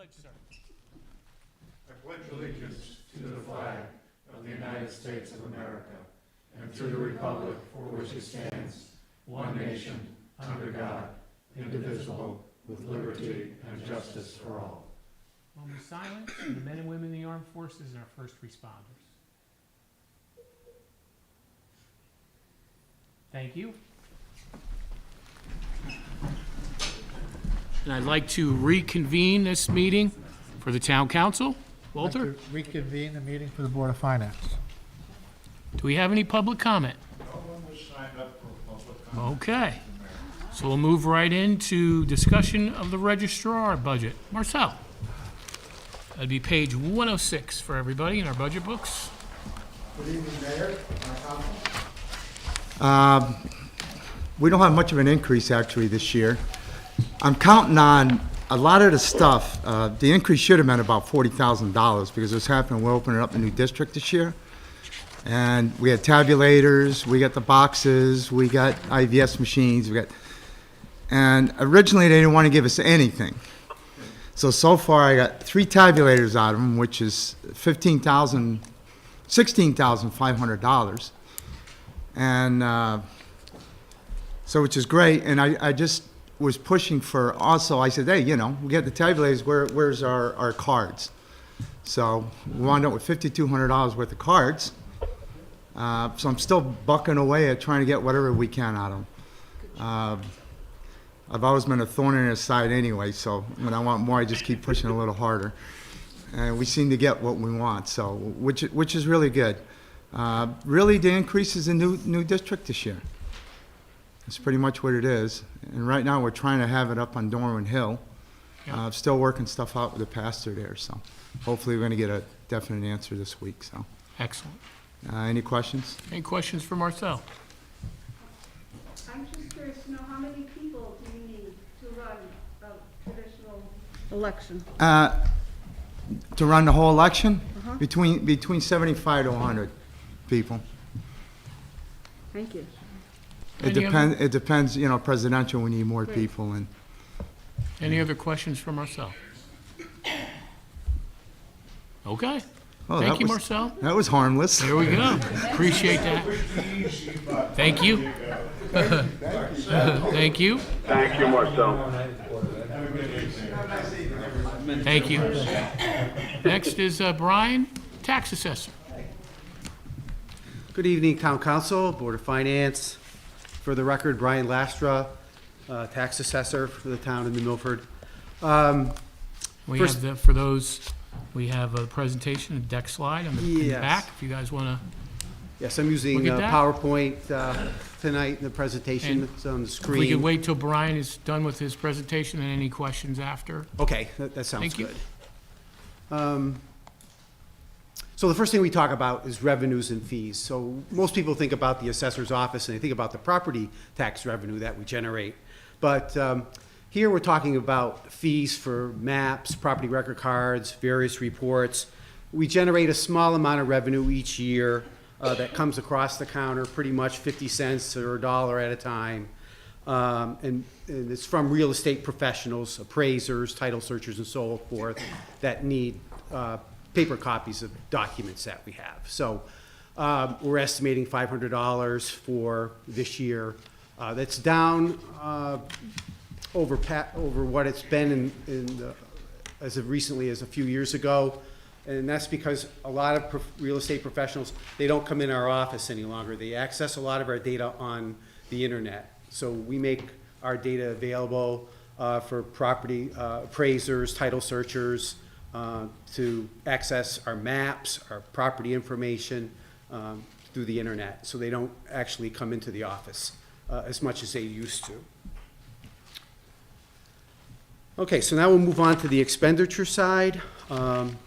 pledge, sir. I pledge allegiance to the flag of the United States of America and to the republic for which it stands, one nation, under God, indivisible, with liberty and justice for all. Moment of silence for the men and women in the armed forces and our first responders. Thank you. And I'd like to reconvene this meeting for the town council. Walter, I'd like to reconvene the meeting for the Board of Finance. do we have any public comment? No one was signed up for public comment. Okay, so we'll move right into discussion of the registrar budget. Marcel. That'd be page 106 for everybody in our budget books. Good evening, Mayor, Council. We don't have much of an increase actually this year. I'm counting on a lot of the stuff. The increase should have been about $40,000 because what's happening, we're opening up a new district this year. And we had tabulators, we got the boxes, we got IVS machines, and originally they didn't want to give us anything. So far I got 3 tabulators out of them, which is $16,500. And so which is great, and I just was pushing for, also, I said, hey, you know, we get the tabulators, where's our cards? So we wound up with $5,200 worth of cards. So I'm still bucking away at trying to get whatever we can out of them. I've always been a thorn in his side anyway, so when I want more, I just keep pushing a little harder. And we seem to get what we want, so, which is really good. Really, the increase is a new district this year. That's pretty much what it is. And right now, we're trying to have it up on Dorman Hill. Yeah. Still working stuff out with the pastor there, so hopefully we're going to get a definite answer this week. So, Excellent. any questions? Any questions for Marcel? I'm just curious to know how many people do you need to run a traditional election? To run the whole election, Uh-huh. between 75 to 100 people. Thank you. It Any other- depends. It depends. You know, presidential, we need more Great. people, and Any other questions for Marcel? Okay. oh, Thank that you, was, Marcel. That was harmless. There we go. Appreciate that. Thank you. Thank you. Thank you, Marcel. Thank you. Next is Brian, Tax Assessor. Good evening, Town Council, Board of Finance. For the record, Brian Lastra, Tax Assessor for the town in the Milford. We First- have for those, we have a presentation, a deck slide on the in the Yes. back, if you guys want to. Yes, I'm using Look at that. PowerPoint tonight in the presentation. And It's on the If we could screen. wait till Brian is done with his presentation and any questions after. Okay, that sounds Thank you. good. So the first thing we talk about is revenues and fees. So most people think about the assessor's office and they think about the property tax revenue that we generate. But here we're talking about fees for maps, property record cards, various reports. We generate a small amount of revenue each year that comes across the counter, pretty much 50 cents or $1 at a time. And it's from real estate professionals, appraisers, title searchers, and so forth that need paper copies of documents that we have. So we're estimating $500 for this year. That's down over what it's been as of recently as a few years ago. And that's because a lot of real estate professionals, they don't come in our office any longer. They access a lot of our data on the internet. So we make our data available for property appraisers, title searchers, to access our maps, our property information through the internet. So they don't actually come into the office as much as they used to. Okay, so now we'll move on to the expenditure side.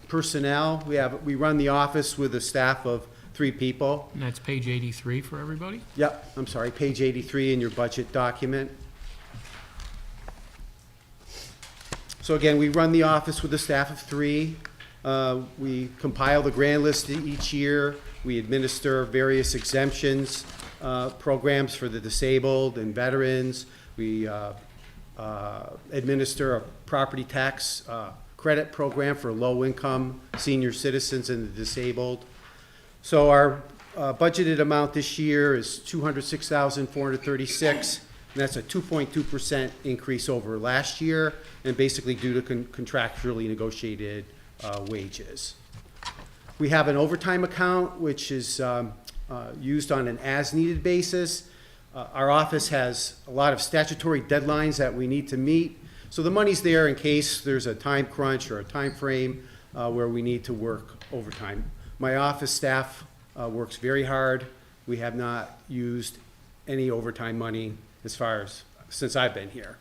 Personnel, we run the office with a staff of 3 people. And that's page 83 for everybody. Yep, I'm sorry, page 83 in your budget document. So again, we run the office with a staff of 3. We compile the grand list each year. We administer various exemptions, programs for the disabled and veterans. We administer a property tax credit program for low-income senior citizens and the disabled. So our budgeted amount this year is $206,436, and that's a 2.2% increase over last year, and basically due to contractually negotiated wages. We have an overtime account, which is used on an as-needed basis. Our office has a lot of statutory deadlines that we need to meet, so the money's there in case there's a time crunch or a time frame where we need to work overtime. My office staff works very hard. We have not used any overtime money since I've been here.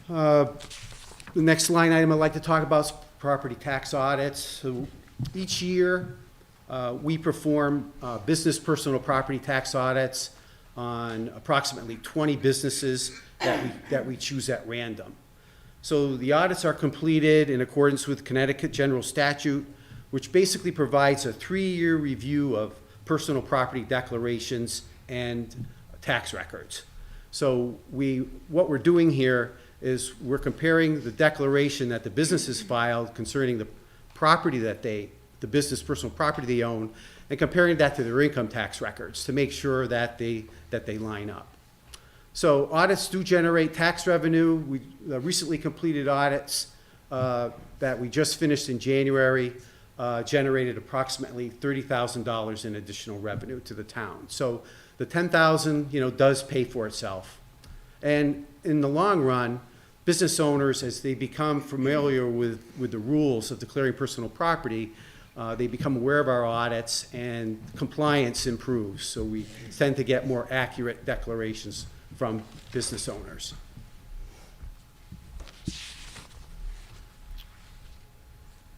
The next line item I'd like to talk about is property tax audits. So each year, we perform business personal property tax audits on approximately 20 businesses that we choose at random. So the audits are completed in accordance with Connecticut General Statute, which basically provides a 3-year review of personal property declarations and tax records. So what we're doing here is we're comparing the declaration that the businesses filed concerning the property the business personal property they own, and comparing that to their income tax records to make sure that they line up. So audits do generate tax revenue. We recently completed audits that we just finished in January generated approximately $30,000 in additional revenue to the town. So the $10,000, does pay for itself. And in the long run, business owners, as they become familiar with the rules of declaring personal property, they become aware of our audits and compliance improves. So we tend to get more accurate declarations from business owners.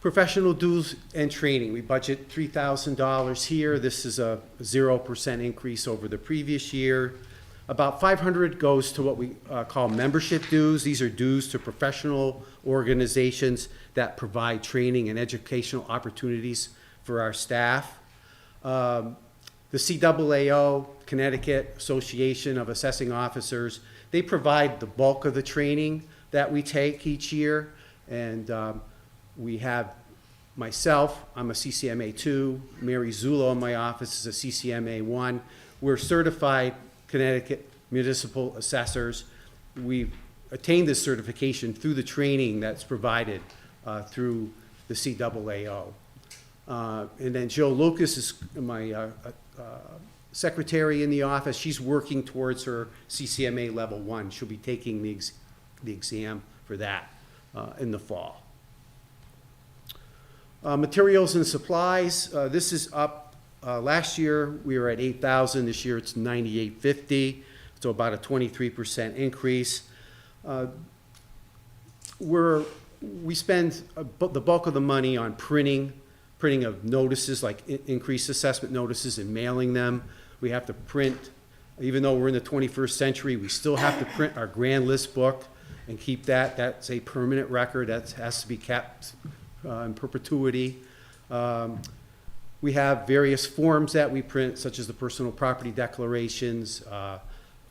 Professional dues and training. We budget $3,000 here. This is a 0% increase over the previous year. About $500 goes to what we call membership dues. These are dues to professional organizations that provide training and educational opportunities for our staff. The CAAO, Connecticut Association of Assessing Officers, they provide the bulk of the training that we take each year. And we have myself, I'm a CCMA 2, Mary Zullo in my office is a CCMA 1. We're certified Connecticut municipal assessors. We've attained this certification through the training that's provided through the CAAO. And then Jill Lucas is my secretary in the office. She's working towards her CCMA level 1. She'll be taking the exam for that in the fall. Materials and supplies, this is up. Last year we were at $8,000. This year it's $9,850, so about a 23% increase. We spend the bulk of the money on printing of notices, like increased assessment notices, and mailing them. We have to print, even though we're in the 21st century, we still have to print our grand list book and keep that. That's a permanent record that has to be kept in perpetuity. We have various forms that we print, such as the personal property declarations,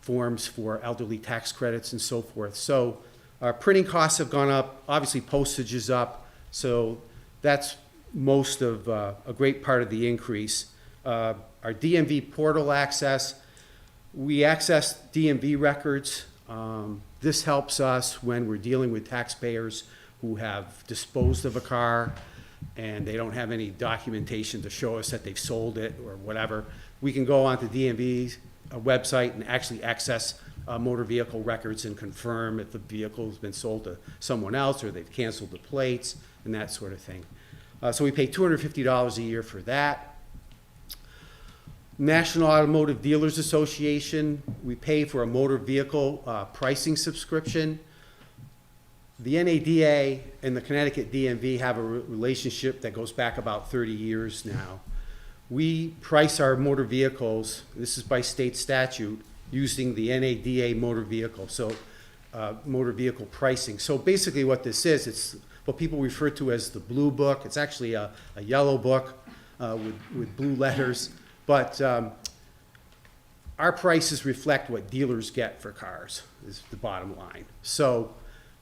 forms for elderly tax credits, and so forth. So our printing costs have gone up. Obviously, postage is up. So that's most of a great part of the increase. Our DMV Portal Access, we access DMV records. This helps us when we're dealing with taxpayers who have disposed of a car and they don't have any documentation to show us that they've sold it or whatever. We can go onto DMV's website and actually access motor vehicle records and confirm if the vehicle has been sold to someone else or they've canceled the plates and that sort of thing. So we pay $250 a year for that. National Automotive Dealers Association, we pay for a motor vehicle pricing subscription. The NADA and the Connecticut DMV have a relationship that goes back about 30 years now. We price our motor vehicles, this is by state statute, using the NADA motor vehicle, so motor vehicle pricing. So basically what this is, it's what people refer to as the blue book. It's actually a yellow book with blue letters. But our prices reflect what dealers get for cars, is the bottom line. So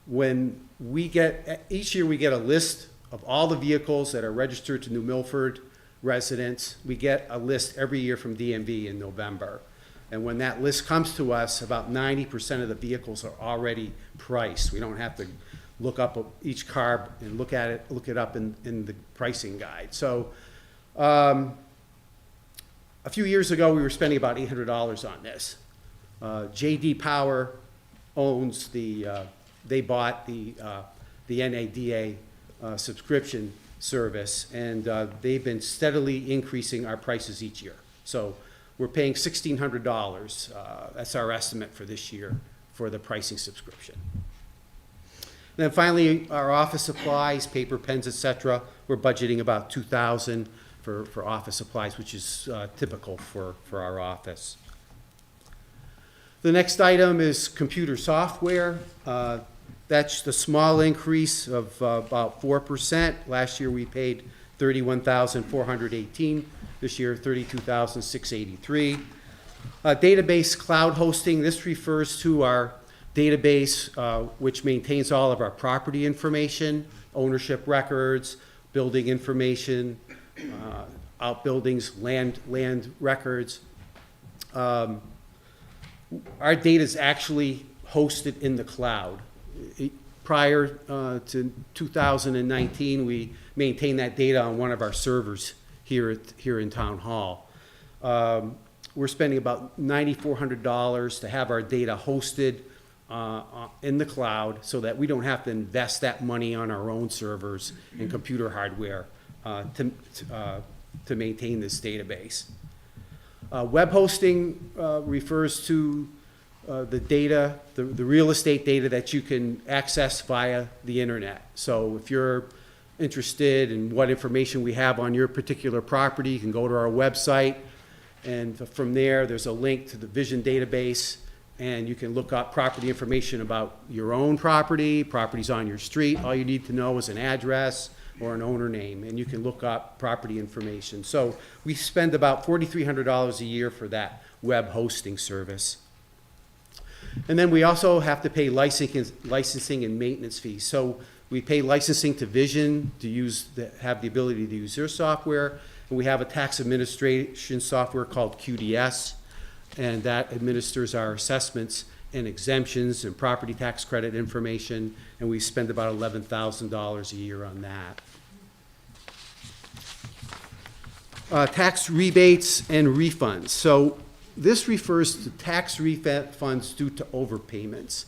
when we get, each year we get a list of all the vehicles that are registered to New Milford residents. We get a list every year from DMV in November. And when that list comes to us, about 90% of the vehicles are already priced. We don't have to look up each car and look it up in the pricing guide. So a few years ago, we were spending about $800 on this. JD Power owns they bought the NADA subscription service, and they've been steadily increasing our prices each year. So we're paying $1,600. That's our estimate for this year for the pricing subscription. And then finally, our office supplies, paper, pens, etc. We're budgeting about $2,000 for office supplies, which is typical for our office. The next item is computer software. That's the small increase of about 4%. Last year we paid $31,418. This year, $32,683. Database cloud hosting. This refers to our database, which maintains all of our property information, ownership records, building information, outbuildings, land records. Our data is actually hosted in the cloud. Prior to 2019, we maintained that data on one of our servers here in Town Hall. We're spending about $9,400 to have our data hosted in the cloud so that we don't have to invest that money on our own servers and computer hardware to maintain this database. Web hosting refers to the data, the real estate data that you can access via the internet. So if you're interested in what information we have on your particular property, you can go to our website, and from there, there's a link to the Vision database, and you can look up property information about your own property, properties on your street. All you need to know is an address or an owner name, and you can look up property information. So we spend about $4,300 a year for that web hosting service. And then we also have to pay licensing and maintenance fees. So we pay licensing to Vision to have the ability to use their software, and we have a tax administration software called QDS, and that administers our assessments and exemptions and property tax credit information, and we spend about $11,000 a year on that. Tax rebates and refunds. So this refers to tax refunds due to overpayments.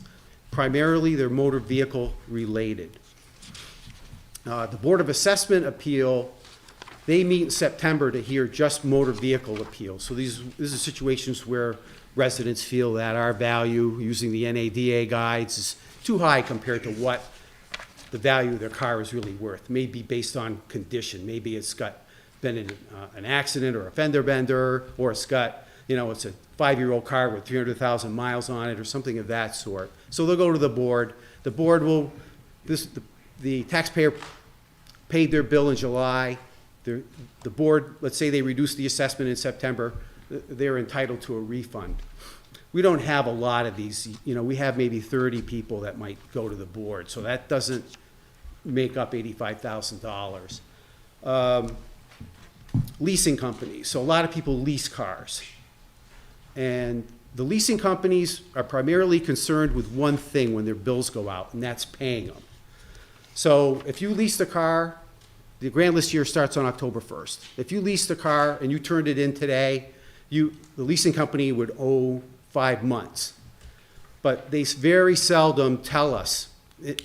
Primarily, they're motor vehicle related. The Board of Assessment appeal, they meet in September to hear just motor vehicle appeals. So these are situations where residents feel that our value using the NADA guides is too high compared to what the value of their car is really worth. Maybe based on condition. Maybe it's been in an accident or a fender bender, or it's got, it's a 5-year-old car with 300,000 miles on it or something of that sort. So they'll go to the board. The board will, the taxpayer paid their bill in July. The board, let's say they reduced the assessment in September, they're entitled to a refund. We don't have a lot of these. We have maybe 30 people that might go to the board, so that doesn't make up $85,000. Leasing companies. So a lot of people lease cars. And the leasing companies are primarily concerned with one thing when their bills go out, and that's paying them. So if you lease the car, the grand list year starts on October 1st. If you leased a car and you turned it in today, the leasing company would owe 5 months. But they very seldom tell us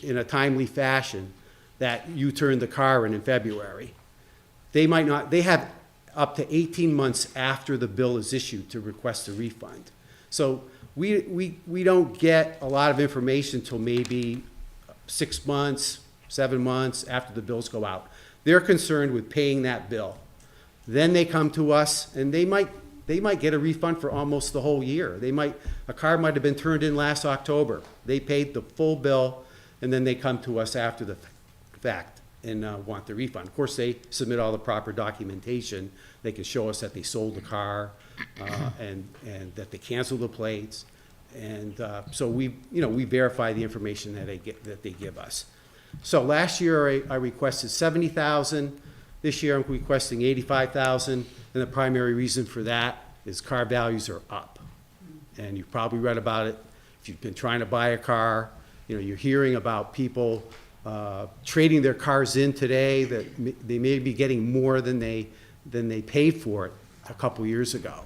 in a timely fashion that you turned the car in February. They might not, they have up to 18 months after the bill is issued to request a refund. So we don't get a lot of information until maybe 6 months, 7 months after the bills go out. They're concerned with paying that bill. Then they come to us, and they might get a refund for almost the whole year. A car might have been turned in last October. They paid the full bill, and then they come to us after the fact. and want the refund. Of course, they submit all the proper documentation. They can show us that they sold the car and that they canceled the plates. And so we verify the information that they give us. So last year I requested $70,000. This year I'm requesting $85,000. And the primary reason for that is car values are up. And you've probably read about it. If you've been trying to buy a car, you're hearing about people trading their cars in today that they may be getting more than they paid for it a couple years ago.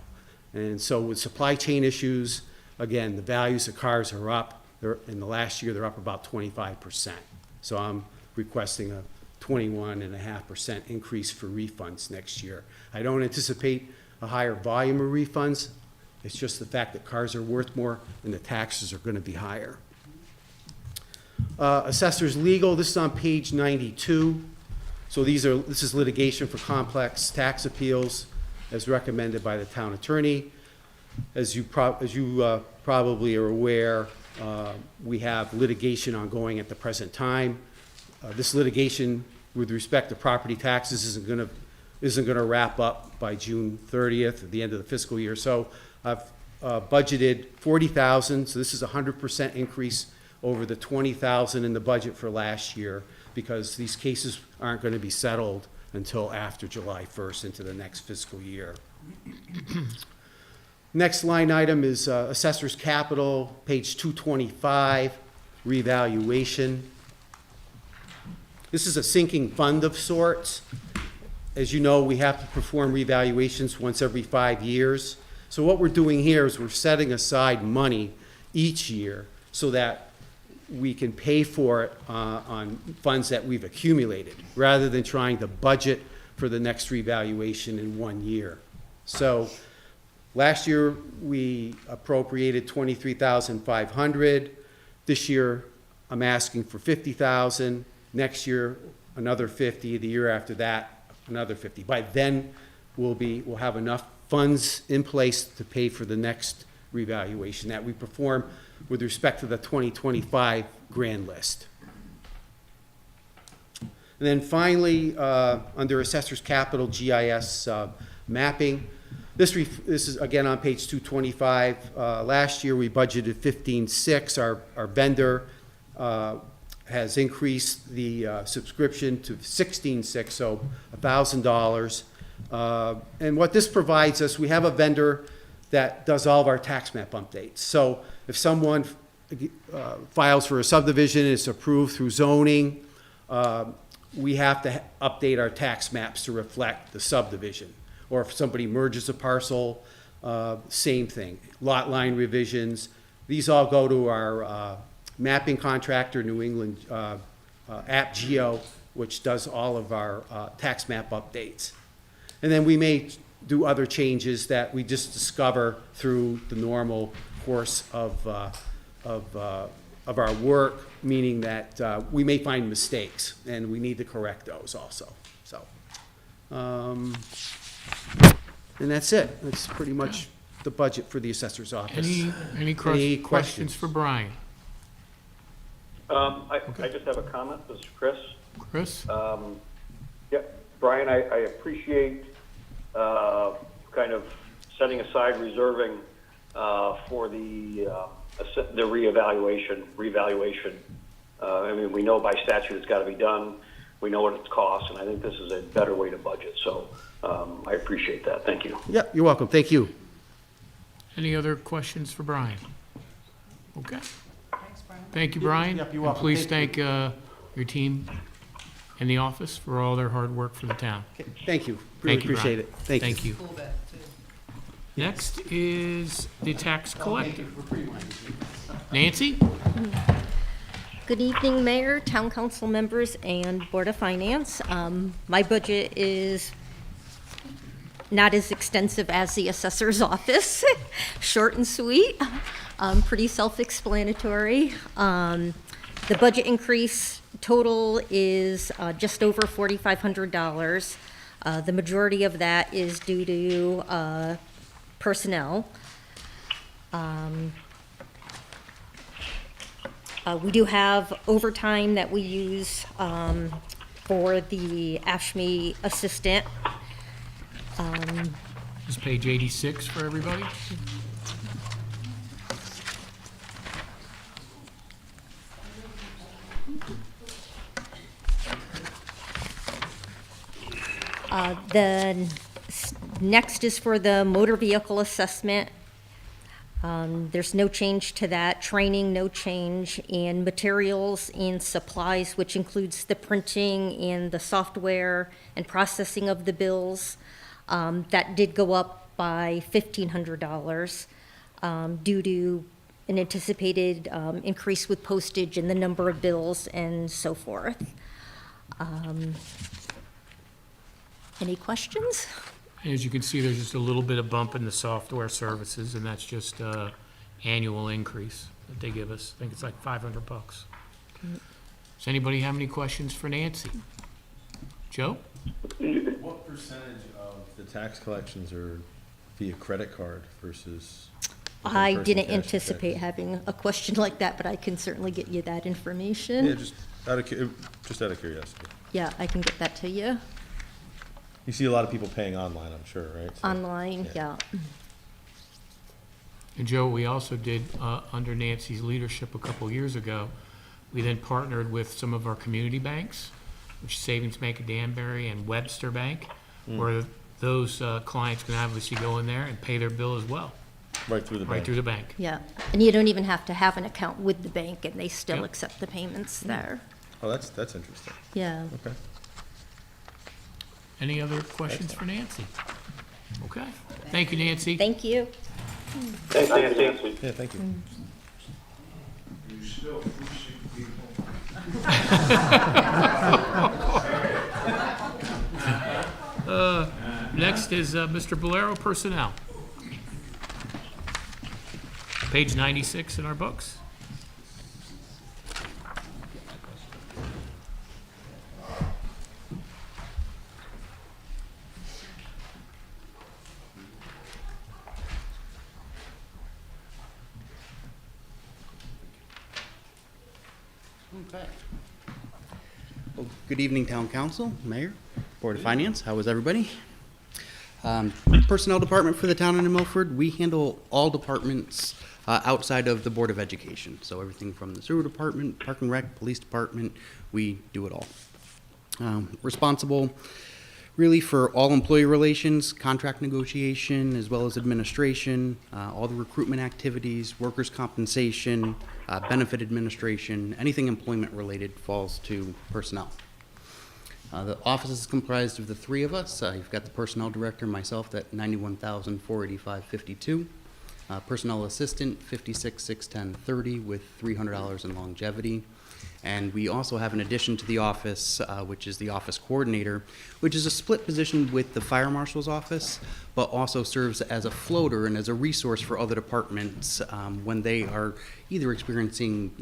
And so with supply chain issues, again, the values of cars are up. In the last year, they're up about 25%. So I'm requesting a 21.5% increase for refunds next year. I don't anticipate a higher volume of refunds. It's just the fact that cars are worth more and the taxes are going to be higher. Assessor's legal, this is on page 92. So this is litigation for complex tax appeals as recommended by the town attorney. As you probably are aware, we have litigation ongoing at the present time. This litigation with respect to property taxes isn't going to wrap up by June 30th, at the end of the fiscal year. So I've budgeted $40,000. So this is a 100% increase over the $20,000 in the budget for last year, because these cases aren't going to be settled until after July 1st into the next fiscal year. Next line item is Assessor's Capital, page 225, revaluation. This is a sinking fund of sorts. As you know, we have to perform revaluations once every 5 years. So what we're doing here is we're setting aside money each year so that we can pay for it on funds that we've accumulated, rather than trying to budget for the next revaluation in 1 year. So last year we appropriated $23,500. This year I'm asking for $50,000. Next year another $50,000. The year after that another $50,000. By then we'll have enough funds in place to pay for the next revaluation that we perform with respect to the 2025 grand list. And then finally, under Assessor's Capital GIS mapping, this is again on page 225. Last year we budgeted $15,600. Our vendor has increased the subscription to $16,600, so $1,000. And what this provides us, we have a vendor that does all of our tax map updates. So if someone files for a subdivision, it's approved through zoning, we have to update our tax maps to reflect the subdivision. Or if somebody merges a parcel, same thing. Lot line revisions, these all go to our mapping contractor, New England AppGeo, which does all of our tax map updates. And then we may do other changes that we just discover through the normal course of our work, meaning that we may find mistakes and we need to correct those also. So, and that's it. That's pretty much the budget for the assessor's office. Any questions for Brian? I just have a comment. This is Chris. Chris? Yeah, Brian, I appreciate kind of setting aside reserving for the revaluation. I mean, we know by statute it's got to be done. We know what it costs, and I think this is a better way to budget. So I appreciate that. Thank you. Yeah, you're welcome. Thank you. Any other questions for Brian? Okay. Thank you, Brian. Yep, you're And welcome. please thank your team and the office for all their hard work for the town. Okay, thank you. Really Thank you, appreciate Brian. it. Thank you. Thank you. Next is the tax collector. Nancy? Good evening, Mayor, Town Council members, and Board of Finance. My budget is not as extensive as the assessor's office, short and sweet, pretty self-explanatory. The budget increase total is just over $4,500. The majority of that is due to personnel. We do have overtime that we use for the AFSCME assistant. This is page 86 for everybody. Next is for the motor vehicle assessment. There's no change to that. Training, no change. And materials and supplies, which includes the printing and the software and processing of the bills. That did go up by $1,500 due to an anticipated increase with postage and the number of bills and so forth. Any questions? As you can see, there's just a little bit of bump in the software services, and that's just annual increase that they give us. I think it's like $500. Does anybody have any questions for Nancy? Joe? What percentage of the tax collections are via credit card versus? I in-person didn't cash anticipate checks? having a question like that, but I can certainly get you that information. Yeah, just out of curiosity. Yeah, I can get that to you. You see a lot of people paying online, I'm sure, right? So- Online, yeah. And Joe, we also did, under Nancy's leadership a couple years ago, we then partnered with some of our community banks, which is Savings Bank of Danbury and Webster Bank, where those clients can obviously go in there and pay their bill as well, Right through the right bank. through the bank. Yeah, and you don't even have to have an account with the bank, and they still Yep. accept the payments there. Oh, that's interesting. Yeah. Okay. Any other questions for Nancy? Okay. Thank you, Nancy. Thank you. Thanks, Nancy. Yeah, thank you. You still pushing people? Next is Mr. Bolero, Personnel. Page 96 in our books. Okay. Well, good evening, Town Council, Mayor, Board of Finance. How is everybody? Personnel Department for the town of Milford, we handle all departments outside of the Board of Education. So everything from the sewer department, park and rec, police department, we do it all. Responsible really for all employee relations, contract negotiation, as well as administration, all the recruitment activities, workers' compensation, benefit administration, anything employment related falls to personnel. The office is comprised of the three of us. You've got the personnel director, myself, at $91,485.52. Personnel assistant, $56,610.30 with $300 in longevity. And we also have an addition to the office, which is the office coordinator, which is a split position with the fire marshal's office, but also serves as a floater and as a resource for other departments when they are either experiencing,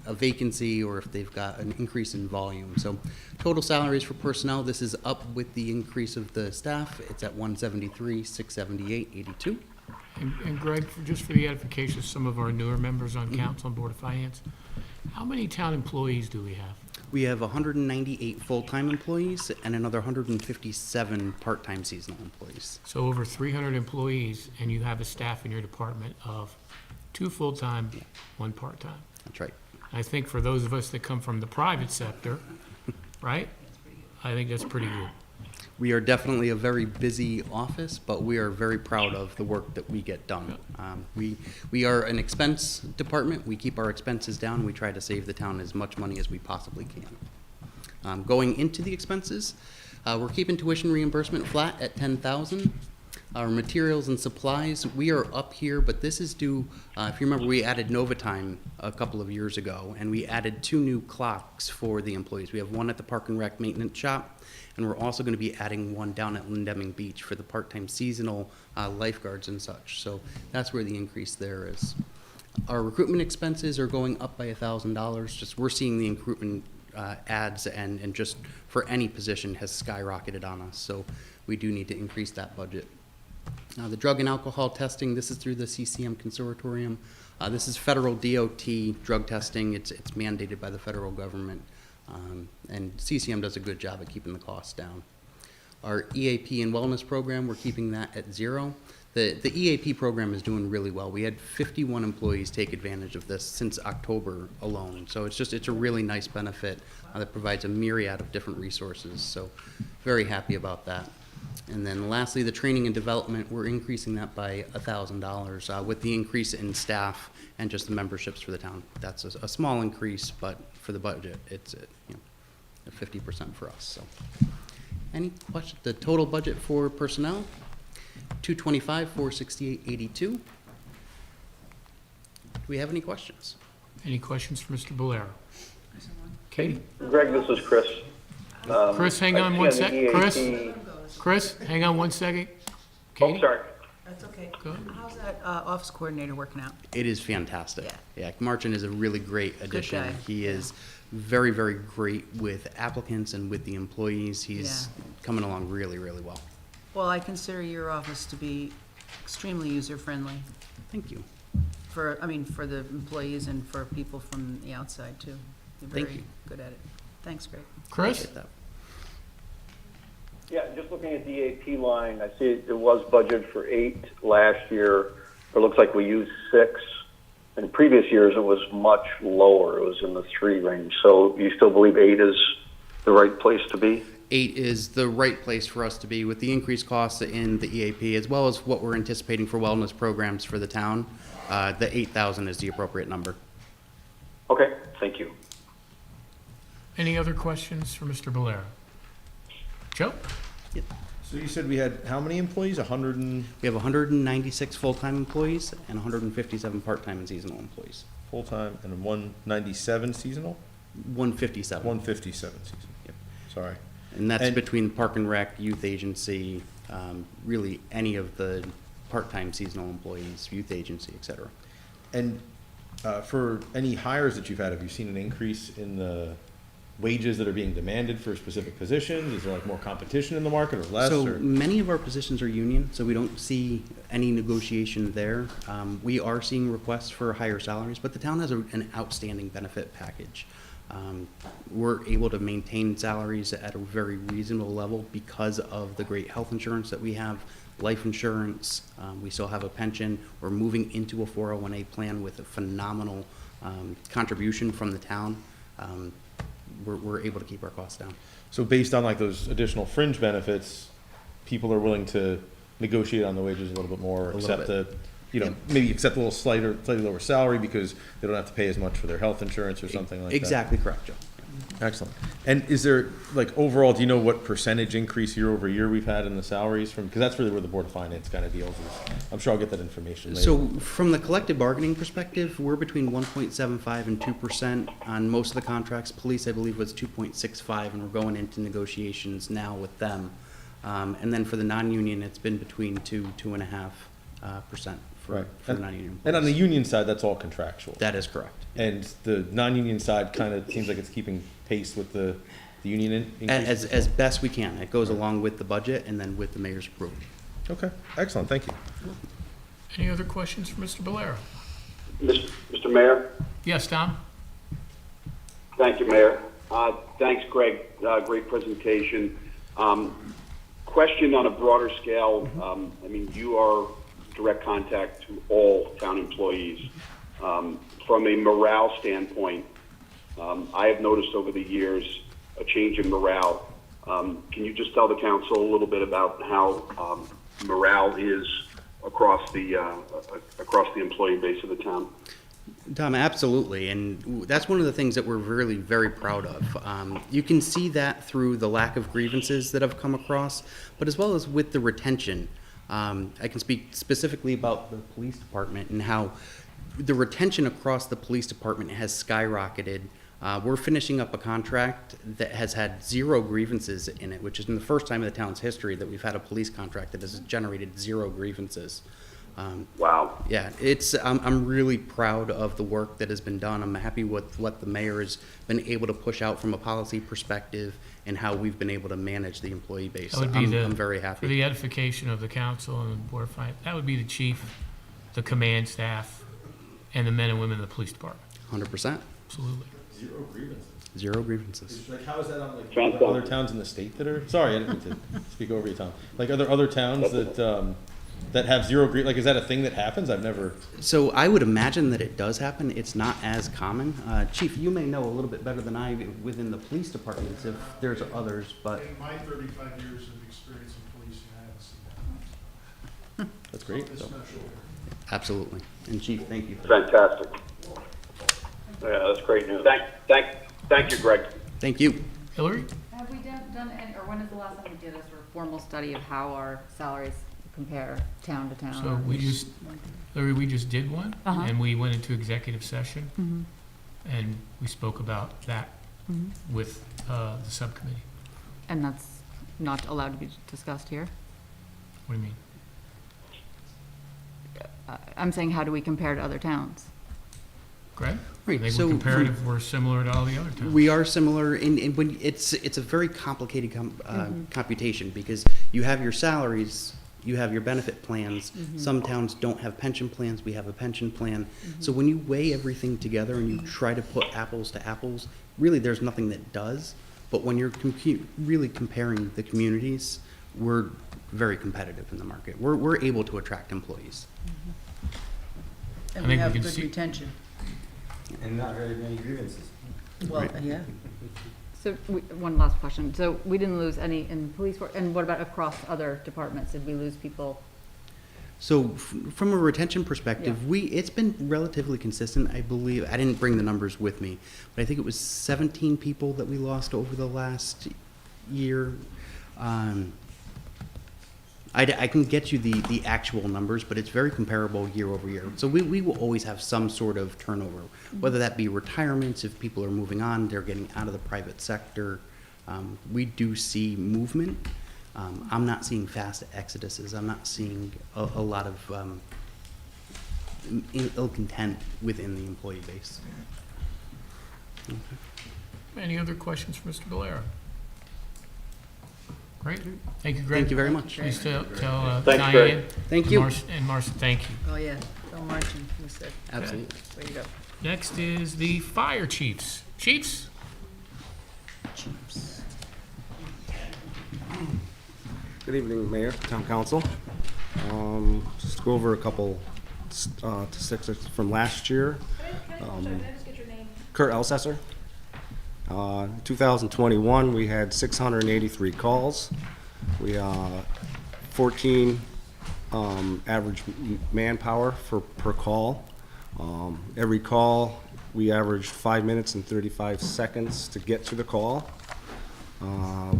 a vacancy or if they've got an increase in volume. So total salaries for personnel, this is up with the increase of the staff. It's at $173,678.82. And Greg, just for the edification of some of our newer members on council and Board of Finance, how many town employees do we have? We have 198 full-time employees and another 157 part-time seasonal employees. So over 300 employees, and you have a staff in your department of 2 full-time, 1 part-time. That's right. I think for those of us that come from the private sector, right? I think that's pretty good. We are definitely a very busy office, but we are very proud of the work that we get done. We are an expense department. We keep our expenses down. We try to save the town as much money as we possibly can. Going into the expenses, we're keeping tuition reimbursement flat at $10,000. Our materials and supplies, we are up here, but this is due, if you remember, we added Novatime a couple of years ago, and we added 2 new clocks for the employees. We have one at the Park and Rec Maintenance Shop, and we're also going to be adding one down at Lindeming Beach for the part-time seasonal lifeguards and such. So that's where the increase there is. Our recruitment expenses are going up by $1,000. Just we're seeing the recruitment ads and just for any position has skyrocketed on us. So we do need to increase that budget. The drug and alcohol testing, this is through the CCM Consortium. This is federal DOT drug testing. It's mandated by the federal government. And CCM does a good job at keeping the costs down. Our EAP and wellness program, we're keeping that at 0. The EAP program is doing really well. We had 51 employees take advantage of this since October alone. So it's a really nice benefit that provides a myriad of different resources. So very happy about that. And then lastly, the training and development, we're increasing that by $1,000 with the increase in staff and just the memberships for the town. That's a small increase, but for the budget, it's 50% for us. So, any questions? The total budget for personnel, $225, $468.82. Do we have any questions? Any questions for Mr. Bolero? Katie? Greg, this is Chris. Chris, hang on I one see sec. the EAP Chris, hang on one second. Oh, Katie? sorry. That's okay. Go ahead. How's that office coordinator working out? It is fantastic. Yeah, Marchin is a really great addition. guy. He is very, very great with applicants and with the employees. He's coming along really, really well. Well, I consider your office to be extremely user-friendly Thank you. for the employees and for people from the outside, too. You're Thank very you. good at it. Thanks, Greg. Chris? Appreciate that. Yeah, just looking at the AP line, I see it was budgeted for 8 last year. It looks like we used 6. In previous years, it was much lower. It was in the 3 range. So you still believe 8 is the right place to be? 8 is the right place for us to be with the increased costs in the EAP, as well as what we're anticipating for wellness programs for the town. The 8,000 is the appropriate number. Okay, thank you. Any other questions for Mr. Bolero? Joe? So you said we had how many employees? 100 and We have 196 full-time employees and 157 part-time and seasonal employees. full-time and 197 seasonal? 157. 157 seasonal. Yep. Sorry. And that's And- between Park and Rec, Youth Agency, really any of the part-time seasonal employees, Youth Agency, et cetera. And for any hires that you've had, have you seen an increase in the wages that are being demanded for specific positions? Is there like more competition in the market or less? So or? many of our positions are union, so we don't see any negotiation there. We are seeing requests for higher salaries, but the town has an outstanding benefit package. We're able to maintain salaries at a very reasonable level because of the great health insurance that we have, life insurance, we still have a pension. We're moving into a 401A plan with a phenomenal contribution from the town. We're able to keep our costs down. So based on like those additional fringe benefits, people are willing to negotiate on the wages a little bit more, little accept bit. maybe accept a little slightly lower salary because they don't have to pay as much for their health insurance or something like that. Exactly correct, Joe. Excellent. And is there, like, overall, do you know what percentage increase year over year we've had in the salaries from, because that's really where the Board of Finance kind of deals with. I'm sure I'll get that information later. So from the collective bargaining perspective, we're between 1.75 and 2% on most of the contracts. Police, I believe, was 2.65, and we're going into negotiations now with them. And then for the non-union, it's been between 2.5% for Right. the non-union. And on the employees. union side, that's all contractual. That is correct. And the non-union side kind of seems like it's keeping pace with the union increase? As best we can. It goes along with the budget and then with the mayor's approval. Okay, excellent, thank you. Any other questions for Mr. Bolero? Mr. Mayor? Yes, Tom? Thank you, Mayor. Thanks, Greg. Great presentation. Question on a broader scale. You are direct contact to all town employees. From a morale standpoint, I have noticed over the years a change in morale. Can you just tell the council a little bit about how morale is across the employee base of the town? Tom, absolutely, and that's one of the things that we're really very proud of. You can see that through the lack of grievances that have come across, but as well as with the retention. I can speak specifically about the police department and how the retention across the police department has skyrocketed. We're finishing up a contract that has had 0 grievances in it, which is in the first time in the town's history that we've had a police contract that has generated 0 grievances. Wow. Yeah, I'm really proud of the work that has been done. I'm happy with what the mayor has been able to push out from a policy perspective and how we've been able to manage the employee base. That would be I'm very for happy. the edification of the council and the Board of Finance, that would be the chief, the command staff, and the men and women of the police department. 100%. Absolutely. 0 grievances. Zero grievances. Like, how is that on, like, Fantastic. other towns in the state that are, sorry, I didn't mean to speak over you, Tom. Like, are there other towns that, that have zero like, is that a thing that happens? I've never, So I would imagine that it does happen. It's not as common. Chief, you may know a little bit better than I within the police departments if there's others, but In my 35 years of experience in policing, I haven't seen that. that's great. It's So, special. absolutely. And Chief, thank you for that. Fantastic. Yeah, that's great news. Thank you, Greg. Thank you. Hillary? Have we done, or when is the last time we did a sort of formal study of how our salaries compare town to town? So we just, Hillary, we just did one, Uh-huh. and we went into executive session, Mhm. and we spoke about that Mhm. with the subcommittee. And that's not allowed to be discussed here? What do you mean? I'm saying, how do we compare to other towns? Greg? Right, I think so we're from- comparative, we're similar to all the other towns. We are similar in when it's a very complicated computation because you have your salaries, you have your benefit plans. Some towns don't have pension plans. We have a pension plan. So when you weigh everything together and you try to put apples to apples, really there's nothing that does. But when you're really comparing the communities, we're very competitive in the market. We're able to attract employees. I And think we we have can good see- retention. And not very many grievances. Well, yeah. So, one last question. So we didn't lose any in police work, and what about across other departments? Did we lose people? So from a retention perspective, it's been relatively consistent. I believe, I didn't bring the numbers with me, but I think it was 17 people that we lost over the last year. I can get you the actual numbers, but it's very comparable year over year. So we will always have some sort of turnover, whether that be retirements, if people are moving on, they're getting out of the private sector. We do see movement. I'm not seeing fast exoduses. I'm not seeing a lot of ill content within the employee base. Any other questions for Mr. Valera? Great. Thank you, Greg. Thank you very much. Please tell Thanks, Diane. Greg. Thank you. And Marcia, thank you. Oh, yeah. Bill Martin, you said. Absolutely. Way to go. Next is the fire chiefs. Chiefs? Good evening, Mayor, Town Council. Just go over a couple statistics from last year. Kurt Assessor. 2021, we had 683 calls. We 14 average manpower per call. Every call, we averaged 5 minutes and 35 seconds to get to the call.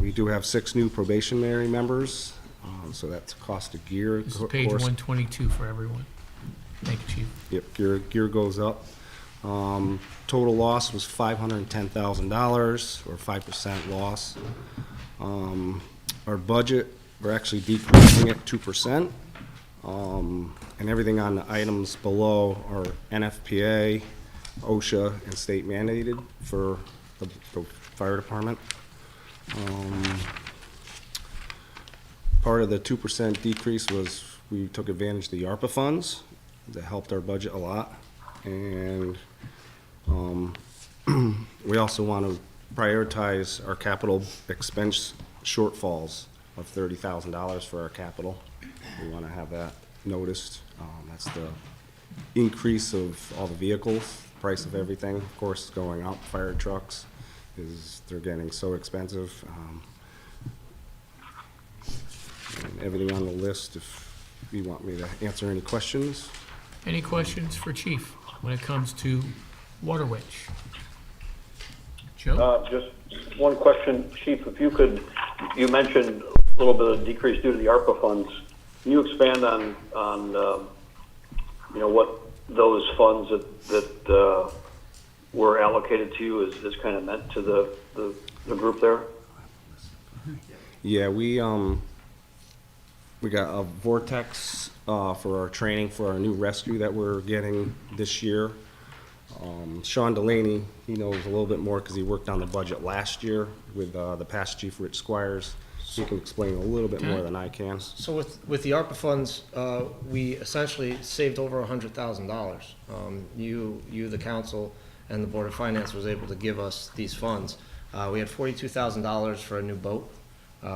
We do have 6 new probationary members, so that's cost of gear. This is of page course. 122 for everyone. Thank you, Chief. Yep, gear goes up. Total loss was $510,000, or 5% loss. Our budget, we're actually decreasing it 2%. And everything on the items below are NFPA, OSHA, and state mandated for the fire department. Part of the 2% decrease was we took advantage of the ARPA funds. That helped our budget a lot. And we also want to prioritize our capital expense shortfalls of $30,000 for our capital. We want to have that noticed. That's the increase of all the vehicles, price of everything, of course, is going up. Fire trucks, they're getting so expensive. And everything on the list, if you want me to answer any questions. Any questions for Chief when it comes to water witch? Joe? Just one question, Chief, if you could, you mentioned a little bit of decrease due to the ARPA funds. Can you expand on you know, what those funds that were allocated to you is kind of meant to the group there? Yeah, we got a vortex for our training for our new rescue that we're getting this year. Sean Delaney, he knows a little bit more because he worked on the budget last year with the past chief, Rich Squires. He can explain a little bit more than I can. So with the ARPA funds, we essentially saved over $100,000. You, the council, and the Board of Finance was able to give us these funds. We had $42,000 for a new boat.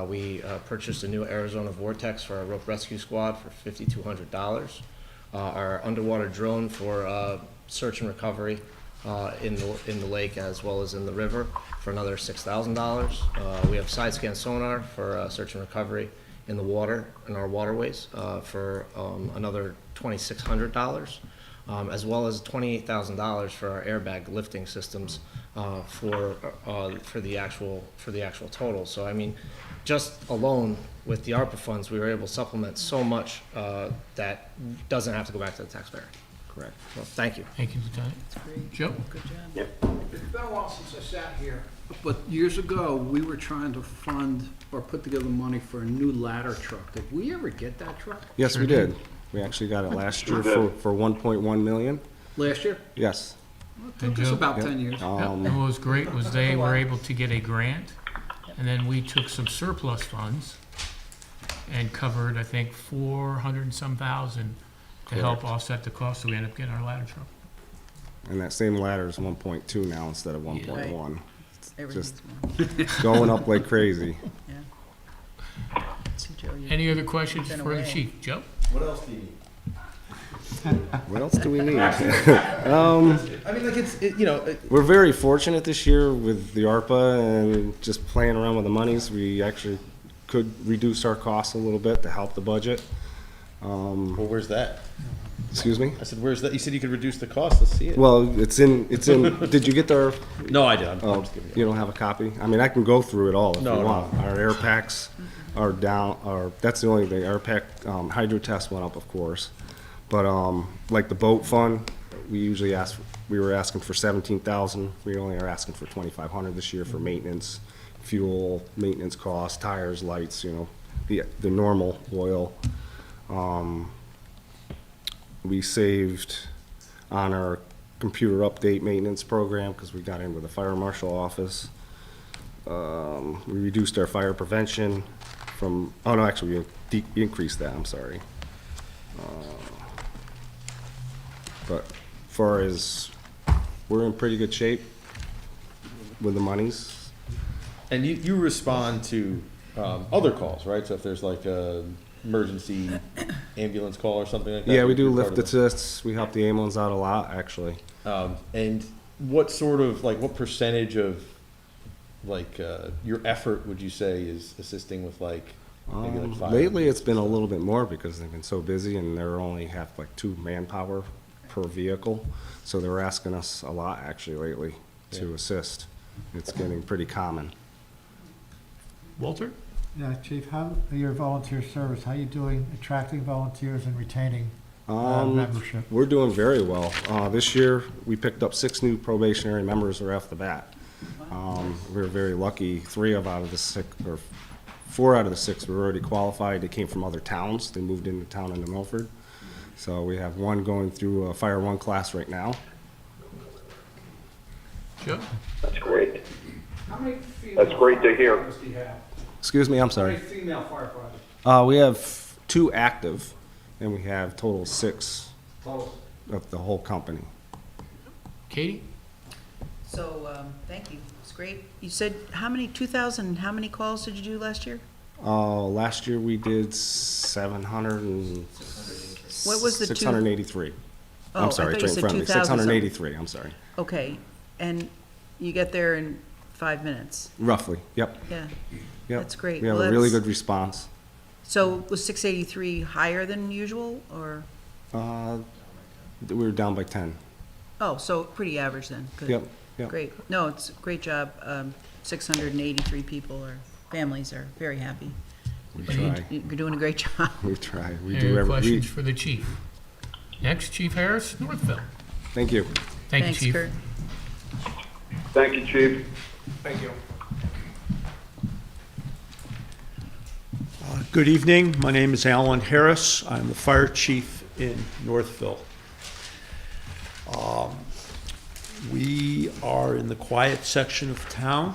We purchased a new Arizona Vortex for our rope rescue squad for $5,200. Our underwater drone for search and recovery in the lake as well as in the river for another $6,000. We have side scan sonar for search and recovery in the water, in our waterways, for another $2,600, as well as $28,000 for our airbag lifting systems for the actual total. So I mean, just alone with the ARPA funds, we were able to supplement so much that doesn't have to go back to the taxpayer. Correct. Well, thank you. Thank you, Lieutenant. Joe? Good job. Yep. It's been a while since I sat here, but years ago, we were trying to fund or put together money for a new ladder truck. Did we ever get that truck? Yes, Sure we did. did. We actually got it last year Sure did. for 1.1 million. Last year? Yes. Well, it took Did us you? about Yep. 10 years. Yep. And what was great was they were able to get a grant, and then we took some surplus funds and covered, I think, 400 and some thousand to help offset the cost, so we ended up getting our ladder truck. And that same ladder is 1.2 now instead of 1.1. Everything's Just going up like crazy. Yeah. See, Joe, you- Any other questions Been for the away. chief? Joe? What else do you need? What else do we need? I mean, like We're very fortunate this year with the ARPA and just playing around with the monies. We actually could reduce our costs a little bit to help the budget. well, where's that? Excuse me? I said, where's that? You said you could reduce the cost. Let's see it. Well, it's in, did you get our, No, I did. I'm oh, just giving you don't have a copy? I mean, I can go through it all if you No, no. want. Our air packs are down, that's the only thing. Air pack, hydro test went up, of course. But, like the boat fund, we were asking for 17,000. We only are asking for 2,500 this year for maintenance, fuel, maintenance costs, tires, lights, the normal oil. We saved on our computer update maintenance program because we got in with the fire marshal office. We reduced our fire prevention from, oh no, actually we increased that, I'm sorry. But as far as, we're in pretty good shape with the monies. And you respond to other calls, right? So if there's like a emergency ambulance call or something like that? Yeah, we do you're part lift of the- assists. We help the ambulance out a lot, actually. And what sort of, like, what percentage of, like, your effort would you say is assisting with, like, maybe like fire? Lately, it's been a little bit more because they've been so busy and they're only have like 2 manpower per vehicle. So they're asking us a lot actually lately to Yeah. assist. It's getting pretty common. Walter? Yeah, Chief, how, your volunteer service, how you doing attracting volunteers and retaining membership? We're doing very well. This year, we picked up 6 new probationary members right off the bat. We were very lucky. 4 out of the 6 were already qualified. They came from other towns. They moved into town into Milford. So we have 1 going through a Fire 1 class right now. Joe? That's great. How many female That's great to hear. firefighters do you have? Excuse me, I'm How sorry. many female firefighters? We have 2 active, and we have total 6 Total. of the whole company. Katie? So, thank you. It's great. You said, how many, 2,000, how many calls did you do last year? Last year we did 700 and... What was the two- 683. Oh, I'm I sorry, thought you it's right in said front of me. 2,000 683, I'm sorry. Okay, and you get there in 5 minutes? Roughly, yep. Yeah, Yep. That's great. We have Well, a really that's- good response. so was 683 higher than usual, or? We were down by 10. Oh, so pretty average then? Good. Yep, yep. Great. No, it's a great job. 683 people or families are very happy. We And try. you're doing a great job. We try. We Any do every questions week. for the chief? Next, Chief Harris, Northville. Thank you. Thank you, Thanks, Chief. Kurt. Thank you, Chief. Thank you. Good evening. My name is Alan Harris. I'm the fire chief in Northville. We are in the quiet section of town.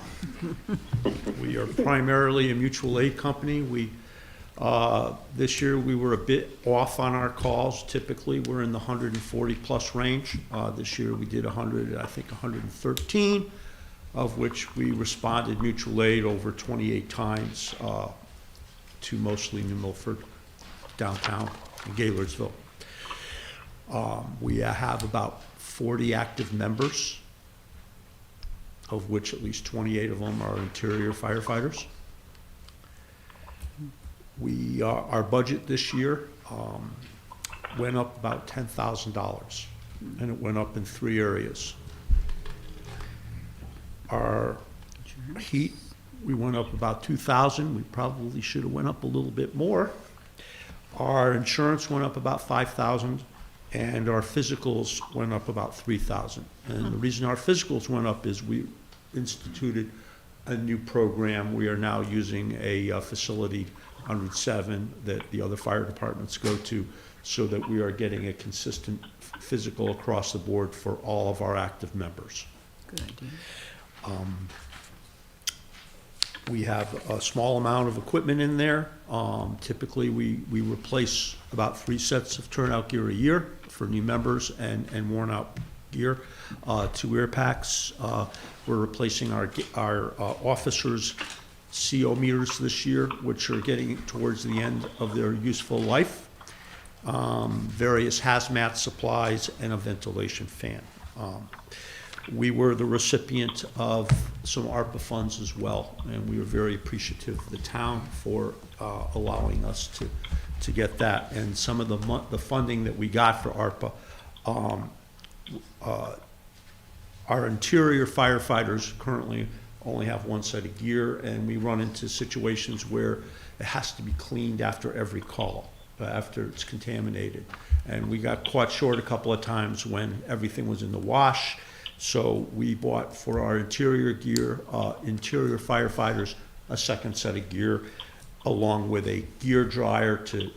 We are primarily a mutual aid company. We This year, we were a bit off on our calls. Typically, we're in the 140-plus range. This year, we did 113, of which we responded mutual aid over 28 times to mostly New Milford, downtown, and Gaylordsville. We have about 40 active members, of which at least 28 of them are interior firefighters. Our budget this year went up about $10,000, and it went up in 3 areas. Our heat, we went up about $2,000. We probably should have went up a little bit more. Our insurance went up about $5,000, and our physicals went up about $3,000. And the reason our physicals went up is we instituted a new program. We are now using a facility on Route 7 that the other fire departments go to, so that we are getting a consistent physical across the board for all of our active members. Good idea. We have a small amount of equipment in there. Typically, we replace about 3 sets of turnout gear a year for new members and worn out gear. 2 air packs. We're replacing our officers' CO meters this year, which are getting towards the end of their useful life. Various hazmat supplies and a ventilation fan. We were the recipient of some ARPA funds as well, and we were very appreciative of the town for allowing us to get that. And some of the funding that we got for ARPA, our interior firefighters currently only have 1 set of gear, and we run into situations where it has to be cleaned after every call, after it's contaminated. And we got caught short a couple of times when everything was in the wash. So we bought for our interior gear, interior firefighters, a 2nd set of gear, along with a gear dryer to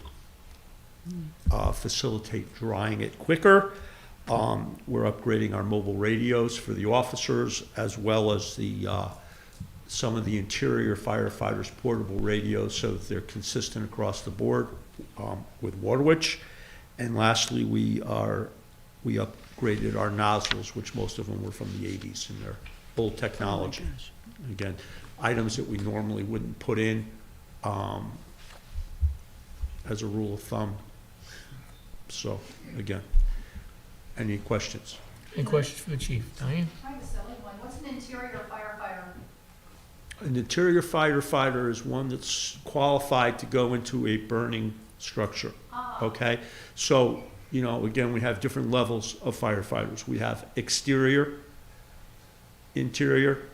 facilitate drying it quicker. We're upgrading our mobile radios for the officers, as well as some of the interior firefighters' portable radios, so that they're consistent across the board with Waterwitch. And lastly, we upgraded our nozzles, which most of them were from the 80s, and they're old technology. Again, items that we normally wouldn't put in as a rule of thumb. So, again, any questions? Any questions for the chief? Diane? I have a silly one. What's an interior firefighter? An interior firefighter is one that's qualified to go into a burning structure, okay? So, you know, again, we have different levels of firefighters. We have exterior, interior,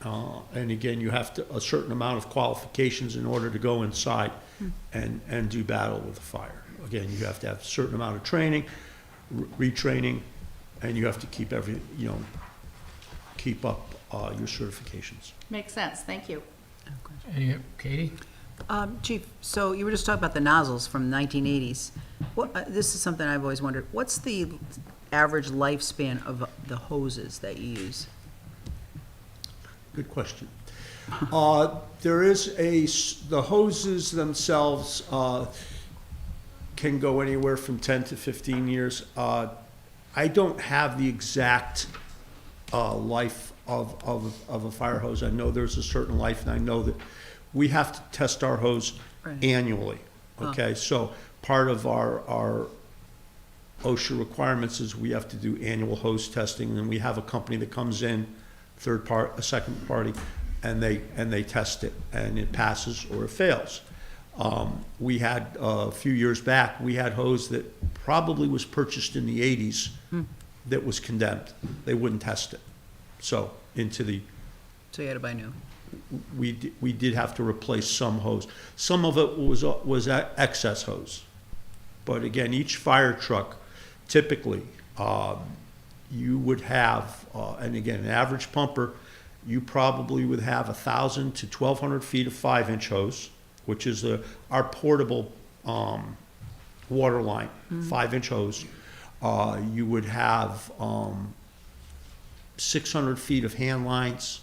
and again, you have a certain amount of qualifications in order to go inside and do battle with a fire. Again, you have to have a certain amount of training, retraining, and you have to keep keep up your certifications. Makes sense, thank you. Any, Katie? Chief, so you were just talking about the nozzles from the 1980s. This is something I've always wondered. What's the average lifespan of the hoses that you use? Good question. There is the hoses themselves can go anywhere from 10 to 15 years. I don't have the exact life of a fire hose. I know there's a certain life, and I know that we have to test our hose annually, okay? So part of our OSHA requirements is we have to do annual hose testing, and we have a company that comes in, a second party, and they test it, and it passes or it fails. We had, a few years back, we had hose that probably was purchased in the 80s that was condemned. They wouldn't test it. So you had to buy new. We did have to replace some hose. Some of it was excess hose. But again, each fire truck, typically, you would have, and again, an average pumper, you probably would have 1,000 to 1,200 feet of 5-inch hose, which is our portable water line, 5-inch hose. You would have 600 feet of hand lines,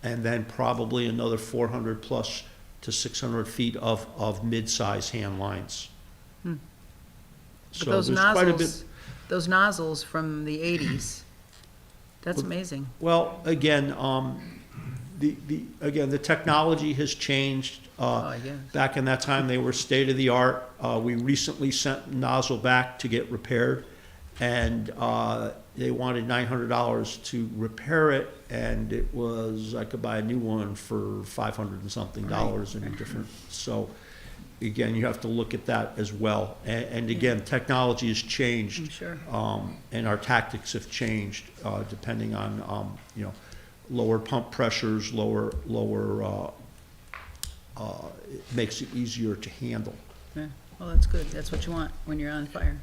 and then probably another 400 plus to 600 feet of mid-size hand lines. But So those there's quite a bit. nozzles, those nozzles from the 80s, that's amazing. Well, again, the technology has changed. I guess. Back in that time, they were state-of-the-art. We recently sent nozzle back to get repaired, and they wanted $900 to repair it, and it was, I could buy a new one for $500 and something in a different, so, again, you have to look at that as well. And again, technology has changed. I'm sure. And our tactics have changed, depending on, lower pump pressures, it makes it easier to handle. Yeah, well, that's good. That's what you want when you're on fire.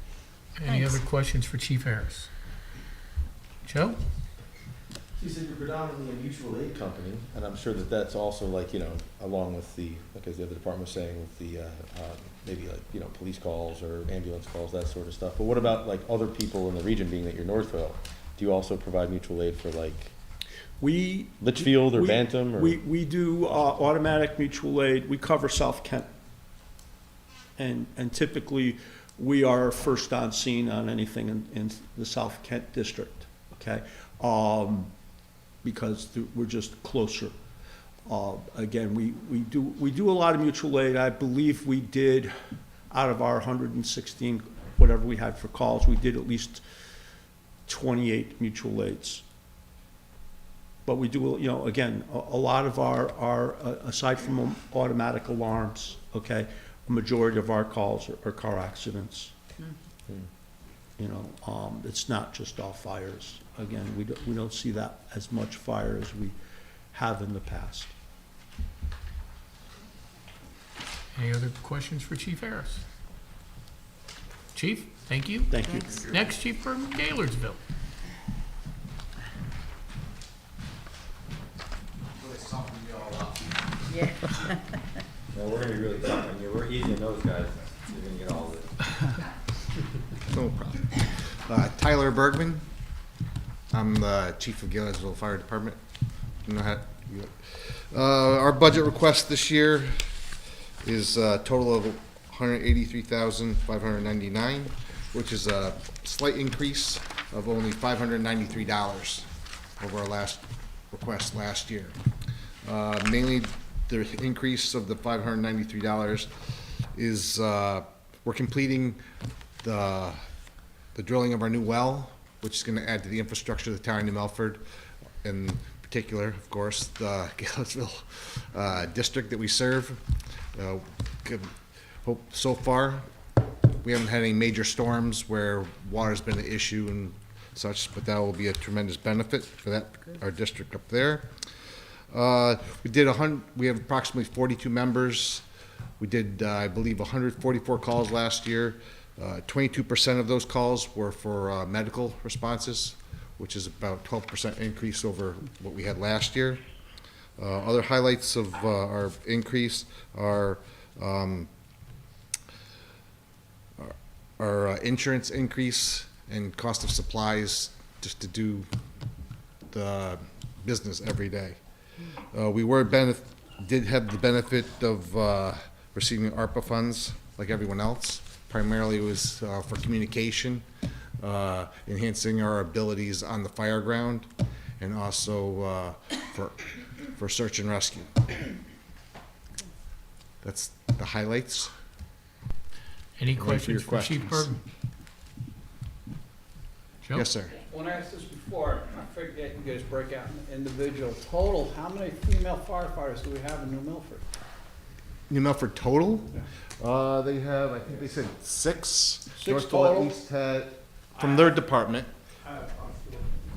Any Thanks. other questions for Chief Harris? Joe? You said you're predominantly a mutual aid company, and I'm sure that that's also like, along with the, like as the other department was saying, with the, maybe like, police calls or ambulance calls, that sort of stuff. But what about like other people in the region, being that you're Northville? Do you also provide mutual aid for like Litchfield or Bantam? Or? We do automatic mutual aid. We cover South Kent. And typically, we are first on scene on anything in the South Kent district, okay? Because we're just closer. Again, we do a lot of mutual aid. I believe we did, out of our 116, whatever we had for calls, we did at least 28 mutual aids. But we do, again, a lot of our aside from automatic alarms, okay, a majority of our calls are car accidents. It's not just all fires. Again, we don't see that as much fire as we have in the past. Any other questions for Chief Harris? Chief, thank you. Thank you. Thanks. Next, Chief from Gaylordsville. Yeah. Well, we're gonna be really tough on you. We're easy on those guys. You're gonna get all of it. No problem. Tyler Bergman. I'm the chief of Gaylordsville Fire Department. Our budget request this year is a total of $183,599, which is a slight increase of only $593 over our last request last year. Mainly, the increase of the $593 is we're completing the drilling of our new well, which is going to add to the infrastructure of the town of New Milford, in particular, of course, the Gaylordsville district that we serve. So far, we haven't had any major storms where water's been an issue and such, but that will be a tremendous benefit for that, our district up there. We have approximately 42 members. We did, I believe, 144 calls last year. 22% of those calls were for medical responses, which is about 12% increase over what we had last year. Other highlights of our increase are our insurance increase and cost of supplies just to do the business every day. We did have the benefit of receiving ARPA funds like everyone else. Primarily it was for communication, enhancing our abilities on the fire ground, and also for search and rescue. That's the highlights. Any questions for Chief Bergman? Joe? Yes, sir. When I asked this before, I forget you guys break out in individual. Total, how many female firefighters do we have in New Milford? New Milford total? They have, I think they said six. Six Northville total? at least had, from their department.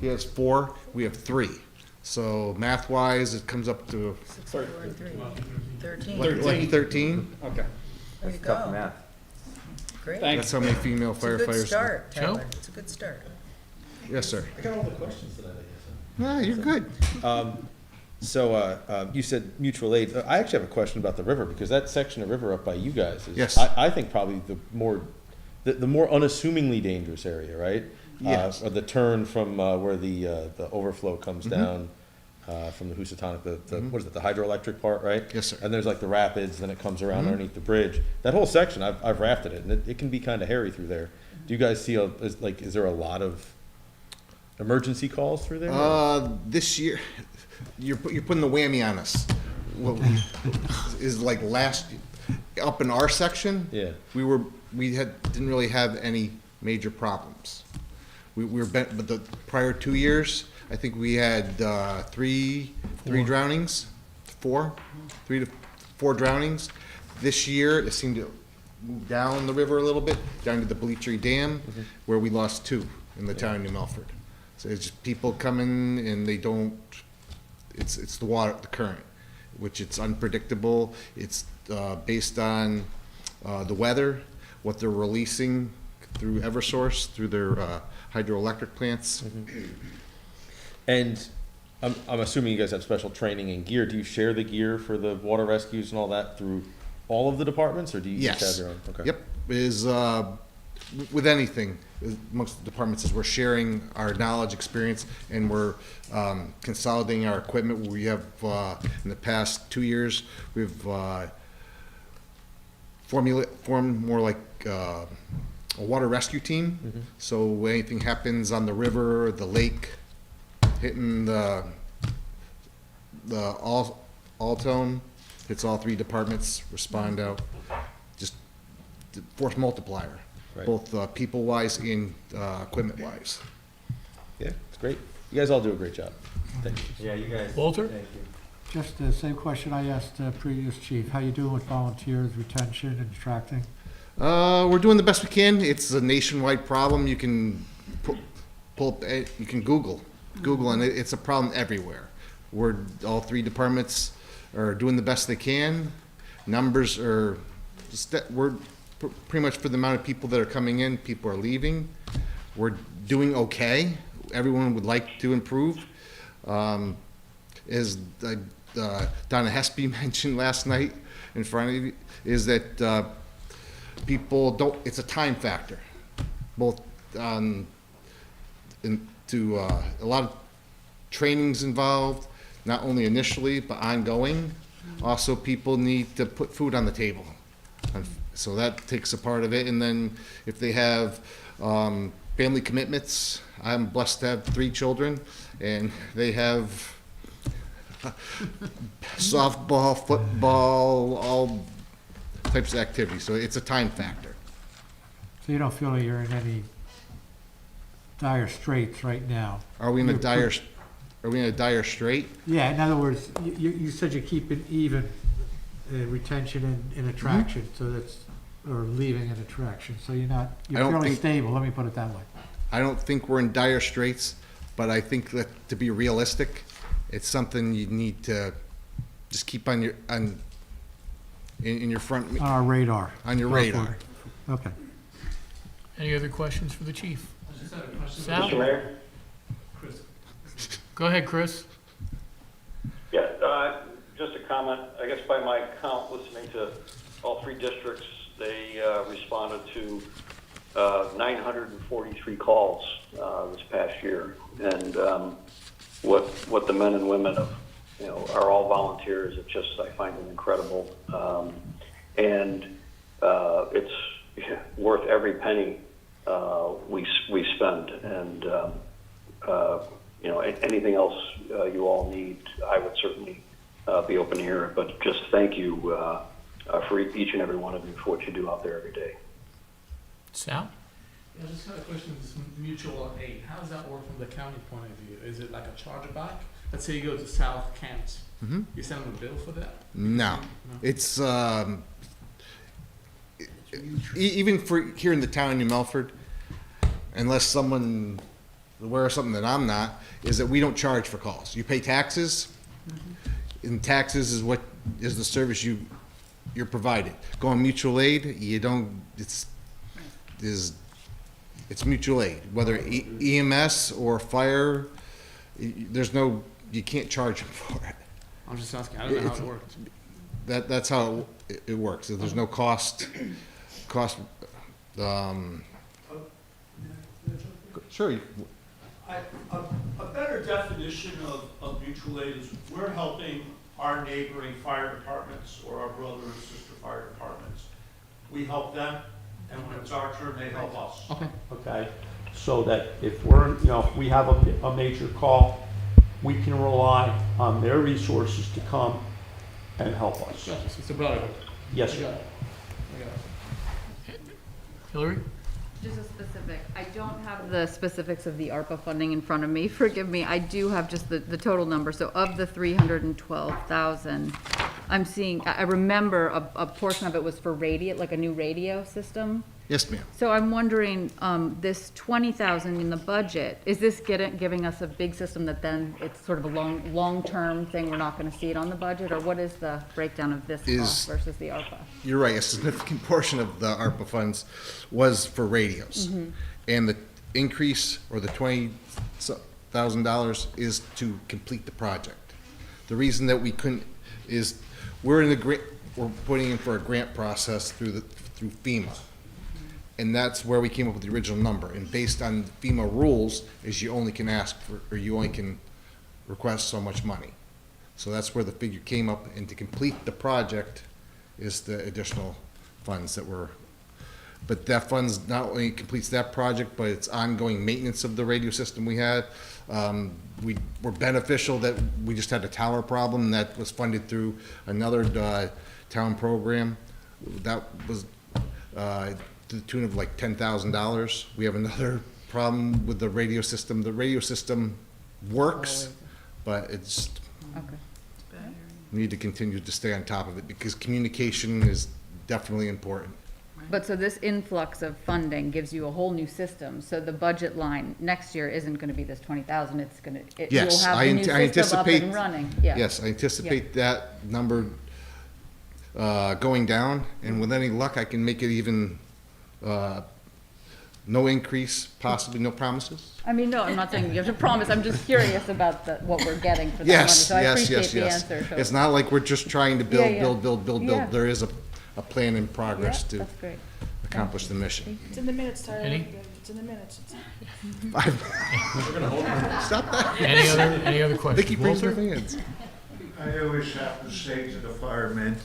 He has 4, we have 3. So math-wise, it comes up to 13. lucky 13. Okay. There you Tough go. math. Great. That's how many female It's a firefighters. good start, Joe? Tyler. It's a good start. Yes, sir. I got all the questions tonight, I guess. Ah, you're good. So you said mutual aid. I actually have a question about the river, because that section of river up by you guys is, Yes. I think probably the more unassumingly dangerous area, right? Yes. Or the turn from where the overflow comes down. from the Housatonic, what is it, the hydroelectric part, right? Yes, sir. And there's like the rapids, then it comes around underneath the bridge. That whole section, I've rafted it, and it can be kind of hairy through there. Do you guys see, is there a lot of emergency calls through there? This year, you're putting the whammy on us. What we, is like up in our section, Yeah. we didn't really have any major problems. But the prior 2 years, I think we had three drownings, 3 to 4 drownings. This year, it seemed to move down the river a little bit, down to the Bleachery Dam, where we lost 2 in the town of New Milford. So it's just people coming and they don't, it's the water, the current, which it's unpredictable. It's based on the weather, what they're releasing through Eversource, through their hydroelectric plants. And I'm assuming you guys have special training and gear. Do you share the gear for the water rescues and all that through all of the departments, or do you each have your own? Okay. Yep. With anything, amongst the departments, is we're sharing our knowledge, experience, and we're consolidating our equipment. We have, in the past 2 years, we've formed more like a water rescue team. So when anything happens on the river, the lake, hitting the all-tone, hits all 3 departments, respond out. Just the force multiplier, Right. both people-wise and equipment-wise. Yeah, it's great. You guys all do a great job. Thank you. Yeah, you guys. Walter? Thank you. Just the same question I asked previous chief. How you doing with volunteers, retention, and attracting? We're doing the best we can. It's a nationwide problem. You can pull up, you can Google, and it's a problem everywhere. All 3 departments are doing the best they can. Numbers are, we're pretty much for the amount of people that are coming in, people are leaving. We're doing okay. Everyone would like to improve. As Donna Hespy mentioned last night in front of you, is that people don't, it's a time factor. Both a lot of trainings involved, not only initially, but ongoing. Also, people need to put food on the table. And so that takes a part of it. And then if they have family commitments, I'm blessed to have 3 children, and they have softball, football, all types of activities. So it's a time factor. So you don't feel like you're in any dire straits right now? Are we in a dire strait? Yeah, in other words, you said you're keeping even retention and attraction, so that's, or leaving and attraction, so you're fairly stable, let me put it that way. I don't think we're in dire straits, but I think that to be realistic, it's something you need to just keep in your front. On our radar. On your radar. Okay. Any other questions for the chief? I just had a question. Sal? Mr. Mayor? Chris. Go ahead, Chris. Yeah, just a comment. I guess by my count, listening to all 3 districts, they responded to 943 calls this past year. And what the men and women of, are all volunteers. It's just, I find it incredible. And it's worth every penny we spend. And, anything else you all need, I would certainly be open to hear it. But just thank you for each and every one of you for what you do out there every day. Sal? Yeah, I just had a question. This mutual aid, how does that work from the county point of view? Is it like a chargeback? Let's say you go to South Kent, you send them a bill for that? No, it's even for here in the town of New Milford, unless someone aware of something that I'm not, is that we don't charge for calls. You pay taxes, and taxes is what is the service you're provided. Go on mutual aid, you don't. It's mutual aid, whether EMS or fire. You can't charge them for it. I'm just asking, I don't know how it works. That's how it works. There's no cost. Sure. A better definition of mutual aid is we're helping our neighboring fire departments or our brother and sister fire departments. We help them, and when it's our turn, they help us. Okay. Okay, so that if we're, if we have a major call, we can rely on their resources to come and help us. It's a brotherhood. Yes, sir. Hillary? Just a specific, I don't have the specifics of the ARPA funding in front of me, forgive me, I do have just the total number, so of the 312,000, I'm seeing, I remember a portion of it was for radio, like a new radio system. Yes, ma'am. So I'm wondering, this 20,000 in the budget, is this giving us a big system that then it's sort of a long-term thing, we're not gonna see it on the budget, or what is the breakdown of this cost versus the ARPA? You're right, a significant portion of the ARPA funds was for radios. And the increase, or the $20,000 is to complete the project. The reason that we couldn't is, we're putting in for a grant process through FEMA. And that's where we came up with the original number. And based on FEMA rules, is you only can ask for, or you only can request so much money. So that's where the figure came up, and to complete the project is the additional funds that were, but that funds not only completes that project, but it's ongoing maintenance of the radio system we had. We were beneficial that we just had a tower problem, and that was funded through another town program. That was to the tune of like $10,000. We have another problem with the radio system. The radio system works, but it's, we need to continue to stay on top of it, because communication is definitely important. But so this influx of funding gives you a whole new system, so the budget line next year isn't gonna be this 20,000, it's gonna, you'll Yes, have I the new system up anticipate, and running, yeah. yes, I anticipate that number going down, and with any luck, I can make it even no increase, possibly no promises. I mean, no, I'm not saying you have to promise, I'm just curious about what we're getting for that money, so I appreciate the answer. So- It's not like we're just trying to build, Yeah. build. Yeah. There is a plan in progress Yeah, to that's great. accomplish the mission. It's in the minutes, Tyler. Any? It's in the minutes. Stop that. Any other questions? Vicky brings her Walter? hands. I always have to say to the firemen,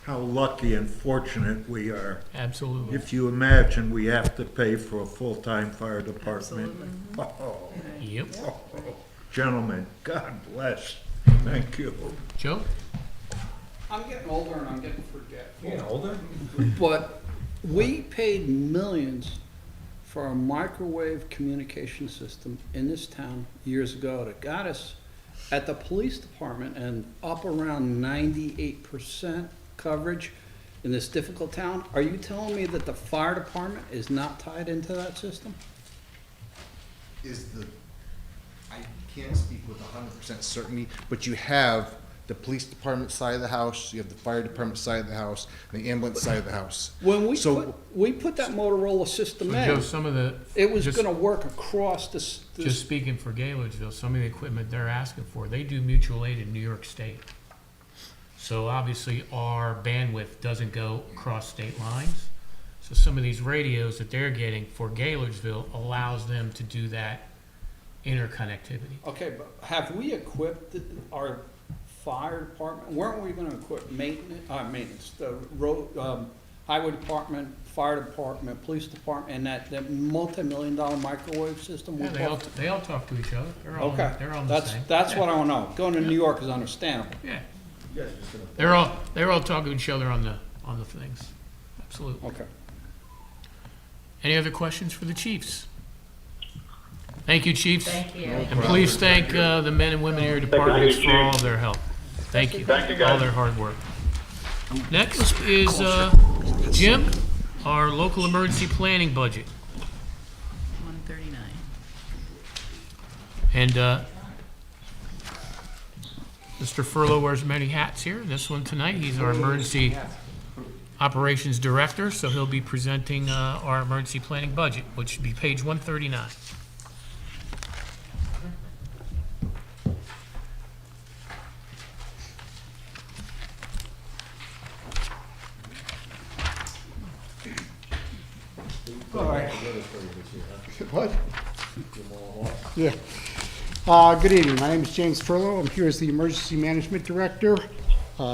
how lucky and fortunate we are. Absolutely. If you imagine we have to pay for a full-time fire department. Oh, Yep. gentlemen, God bless. Thank you. Joe? I'm getting older and I'm getting forgetful. Getting older? But we paid millions for a microwave communication system in this town years ago that got us at the police department and up around 98% coverage in this difficult town. Are you telling me that the fire department is not tied into that system? I can't speak with 100% certainty, but you have the police department side of the house, you have the fire department side of the house, and the ambulance side of the house. When we put that Motorola system So in, Joe, some of the. it was just- gonna work across this. Just speaking for Gaylordsville, some of the equipment they're asking for, they do mutual aid in New York State. So obviously our bandwidth doesn't go across state lines. So some of these radios that they're getting for Gaylordsville allows them to do that interconnectivity. Okay, but have we equipped our fire department, weren't we gonna equip maintenance, the road, highway department, fire department, police department, and that multi-million-dollar microwave system? Yeah, they all talk to each other. They're all, Okay, they're all the same. that's what I wanna know. Going to New York is understandable. Yeah, You guys are just gonna. they're all talking to each other on the things. Absolutely. Okay. Any other questions for the chiefs? Thank you, chiefs. Thank you. And please thank the men and women in your departments for all of their help. Thank you. Thank you, guys. All their hard work. Next is Jim, our local emergency planning budget. 139. And Mr. Furlow wears many hats here. This one tonight, he's our emergency operations director, so he'll be presenting our emergency planning budget, which should be page 139. What? Yeah. Good evening. My name is James Furlow. I'm here as the Emergency Management Director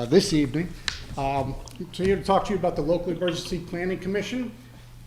this evening. So here to talk to you about the Local Emergency Planning Commission.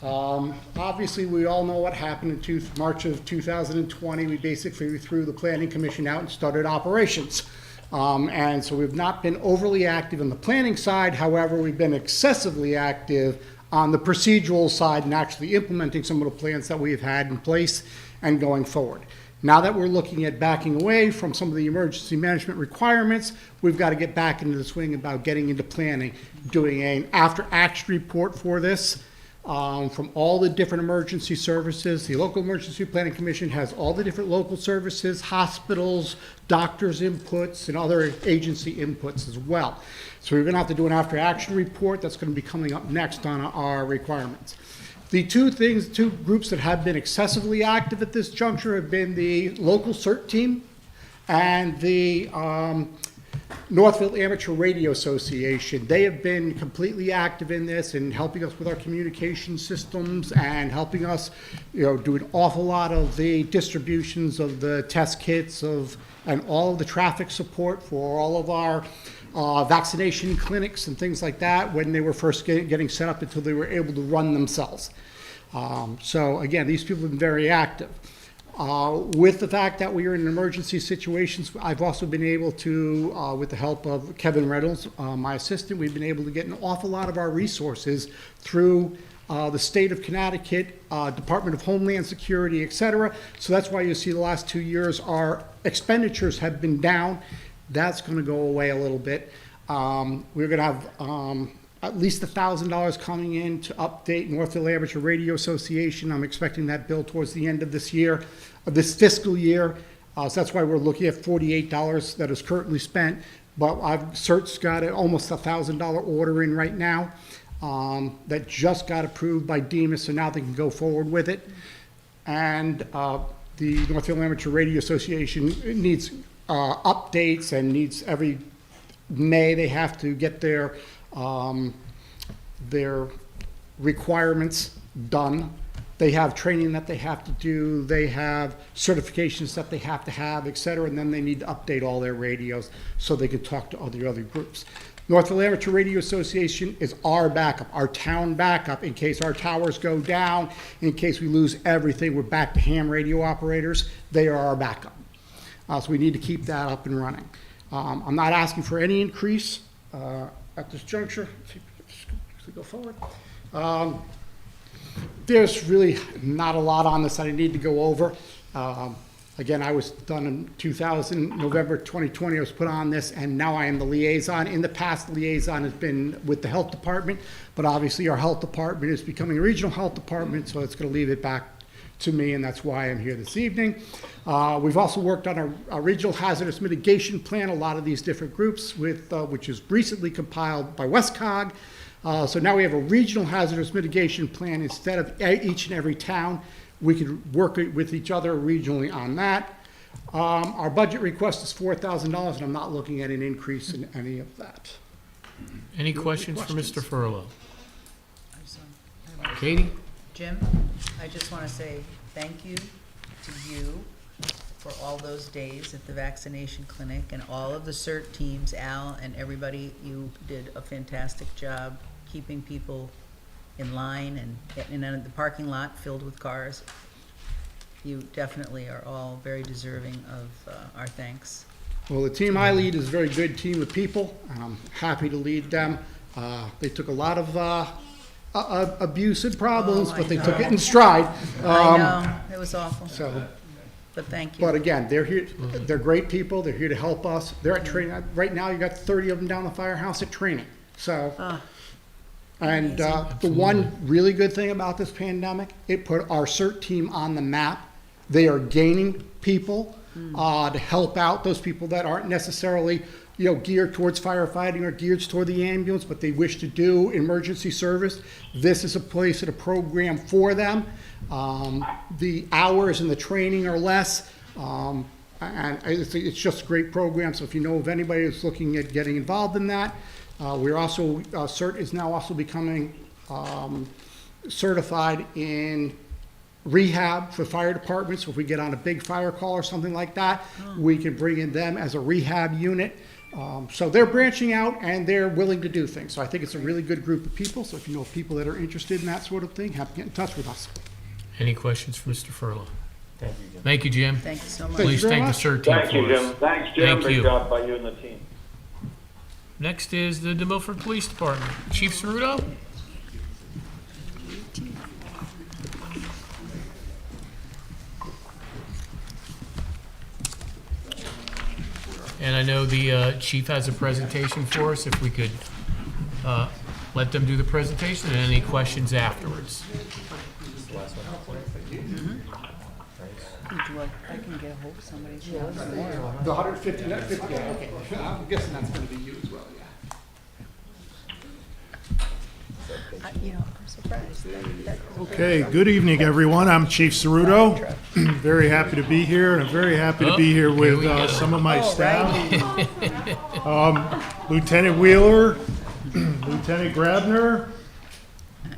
Obviously, we all know what happened in March of 2020. We basically threw the Planning Commission out and started operations. And so we've not been overly active on the planning side. However, we've been excessively active on the procedural side and actually implementing some of the plans that we've had in place and going forward. Now that we're looking at backing away from some of the emergency management requirements, we've got to get back into the swing about getting into planning, doing an after-action report for this from all the different emergency services. The Local Emergency Planning Commission has all the different local services, hospitals, doctors' inputs, and other agency inputs as well. So we're going to have to do an after-action report that's going to be coming up next on our requirements. The two groups that have been excessively active at this juncture have been the local CERT team and the Northfield Amateur Radio Association. They have been completely active in this and helping us with our communication systems and helping us, do an awful lot of the distributions of the test kits and all of the traffic support for all of our vaccination clinics and things like that when they were first getting set up until they were able to run themselves. So again, these people have been very active. With the fact that we are in emergency situations, I've also been able to, with the help of Kevin Reynolds, my assistant, we've been able to get an awful lot of our resources through the state of Connecticut, Department of Homeland Security, et cetera. So that's why you see the last 2 years our expenditures have been down. That's going to go away a little bit. We're going to have at least $1,000 coming in to update Northfield Amateur Radio Association. I'm expecting that bill towards the end of this year, this fiscal year. So that's why we're looking at $48 that is currently spent. But CERT's got almost $1,000 order in right now that just got approved by DEMA, so now they can go forward with it. And the Northfield Amateur Radio Association needs updates and needs every May they have to get their requirements done. They have training that they have to do, they have certifications that they have to have, et cetera, and then they need to update all their radios so they can talk to other groups. Northfield Amateur Radio Association is our backup, our town backup, in case our towers go down, in case we lose everything, we're back to ham radio operators. They are our backup. So we need to keep that up and running. I'm not asking for any increase at this juncture. Go forward. There's really not a lot on this that I need to go over. Again, I was done in November 2020, I was put on this, and now I am the liaison. In the past, the liaison has been with the health department, but obviously our health department is becoming a regional health department, so it's going to leave it back to me, and that's why I'm here this evening. We've also worked on a regional hazardous mitigation plan, a lot of these different groups, which is recently compiled by WestCog. So now we have a regional hazardous mitigation plan instead of each and every town. We could work with each other regionally on that. Our budget request is $4,000, and I'm not looking at an increase in any of that. Any questions for Mr. Furlow? Katie? Jim, I just want to say thank you to you for all those days at the vaccination clinic and all of the CERT teams, Al and everybody. You did a fantastic job keeping people in line and getting in the parking lot filled with cars. You definitely are all very deserving of our thanks. Well, the team I lead is a very good team of people, and I'm happy to lead them. They took a lot of abuse and problems, but they took it in stride. I know, it was awful. But thank you. But again, they're here, they're great people, they're here to help us. They're at training, right now you got 30 of them down the firehouse at training, so. And the one really good thing about this pandemic, it put our CERT team on the map. They are gaining people to help out those people that aren't necessarily geared towards firefighting or geared toward the ambulance, but they wish to do emergency service. This is a place and a program for them. The hours and the training are less, and it's just a great program. So if you know of anybody who's looking at getting involved in that, we're also, CERT is now also becoming certified in rehab for fire departments. So if we get on a big fire call or something like that, we can bring in them as a rehab unit. So they're branching out and they're willing to do things. So I think it's a really good group of people. So if you know people that are interested in that sort of thing, have to get in touch with us. Any questions for Mr. Furlow? Thank you, Jim. Thank you, Jim. Thank you so much. Please very thank the much. CERT team Thank you, for us. Jim. Thanks, Jim. Thank Good you. job by you and the team. Next is the De Milford Police Department. Chief Ceruto? And I know the chief has a presentation for us, if we could let them do the presentation, and any questions afterwards. I can get a hold of somebody. The 150, not 50, okay. I'm guessing that's gonna be you as well, yeah. I'm surprised. Okay, good evening, everyone. I'm Chief Ceruto. Very happy to be here, and I'm very happy to be here with some of my staff. Lieutenant Wheeler, Lieutenant Grabner,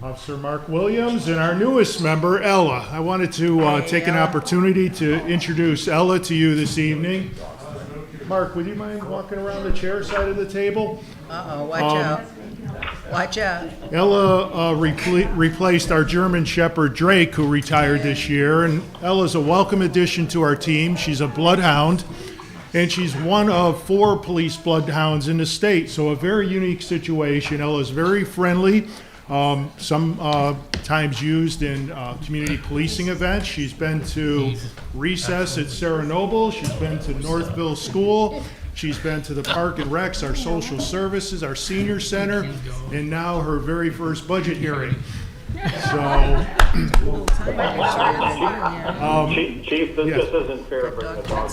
Officer Mark Williams, and our newest member, Ella. I wanted to take an opportunity to introduce Ella to you this evening. Mark, would you mind walking around the chair side of the table? Watch out. Watch out. Ella replaced our German Shepherd Drake, who retired this year, and Ella's a welcome addition to our team. She's a bloodhound, and she's one of 4 police bloodhounds in the state, so a very unique situation. Ella's very friendly, sometimes used in community policing events. She's been to recess at Sarah Noble. She's been to Northville School. She's been to the Park and Recs, our social services, our senior center, and now her very first budget hearing. So, Chief, this just isn't fair for the dog.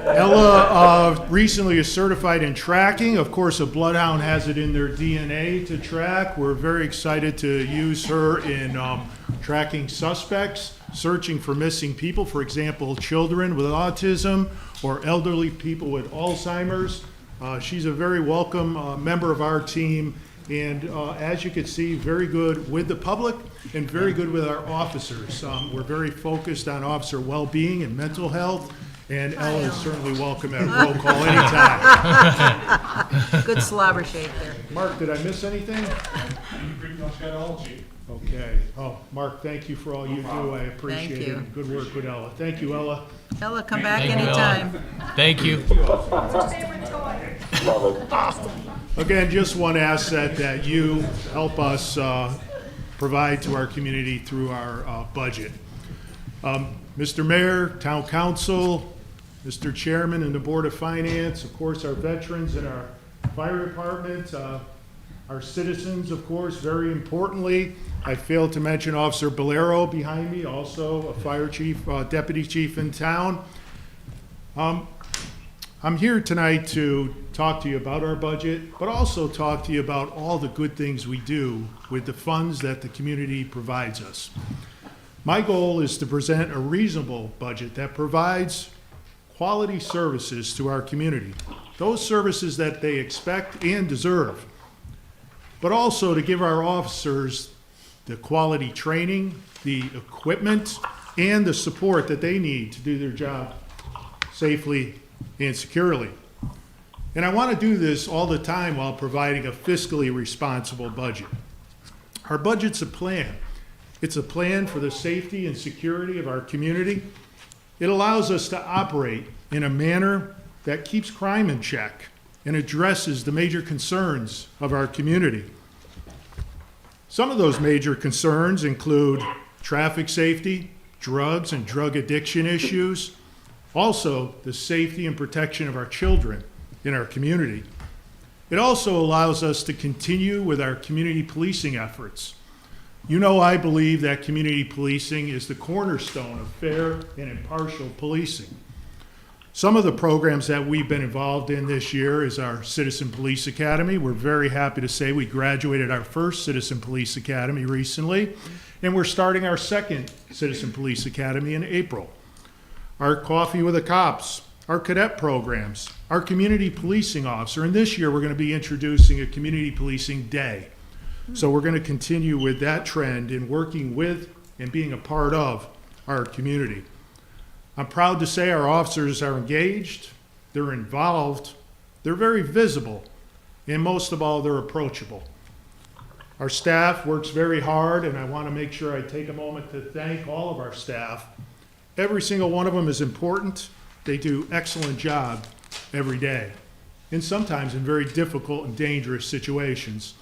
Ella recently is certified in tracking. Of course, a bloodhound has it in their DNA to track. We're very excited to use her in tracking suspects, searching for missing people, for example, children with autism or elderly people with Alzheimer's. She's a very welcome member of our team, and as you can see, very good with the public and very good with our officers. We're very focused on officer well-being and mental health, and Ella is certainly welcome at roll call anytime. Good slobber shake there. Mark, did I miss anything? You pretty much got all, Chief. Okay. Oh, Mark, thank you for all you do. I appreciate Thank it. you. Good work with Ella. Thank you, Ella. Ella, come back Thank you, Ella. anytime. Thank you. Again, just one asset that you help us provide to our community through our budget. Mr. Mayor, Town Council, Mr. Chairman, and the Board of Finance, of course, our veterans and our fire department, our citizens, of course, very importantly. I failed to mention Officer Bolero behind me, also a fire chief, deputy chief in town. I'm here tonight to talk to you about our budget, but also talk to you about all the good things we do with the funds that the community provides us. My goal is to present a reasonable budget that provides quality services to our community, those services that they expect and deserve, but also to give our officers the quality training, the equipment, and the support that they need to do their job safely and securely. And I want to do this all the time while providing a fiscally responsible budget. Our budget's a plan. It's a plan for the safety and security of our community. It allows us to operate in a manner that keeps crime in check and addresses the major concerns of our community. Some of those major concerns include traffic safety, drugs and drug addiction issues, also the safety and protection of our children in our community. It also allows us to continue with our community policing efforts. You know, I believe that community policing is the cornerstone of fair and impartial policing. Some of the programs that we've been involved in this year is our Citizen Police Academy. We're very happy to say we graduated our first Citizen Police Academy recently, and we're starting our second Citizen Police Academy in April. Our Coffee with the Cops, our cadet programs, our community policing officer, and this year we're going to be introducing a community policing day. So we're going to continue with that trend in working with and being a part of our community. I'm proud to say our officers are engaged, they're involved, they're very visible, and most of all, they're approachable. Our staff works very hard, and I want to make sure I take a moment to thank all of our staff. Every single one of them is important. They do excellent job every day, and sometimes in very difficult and dangerous situations.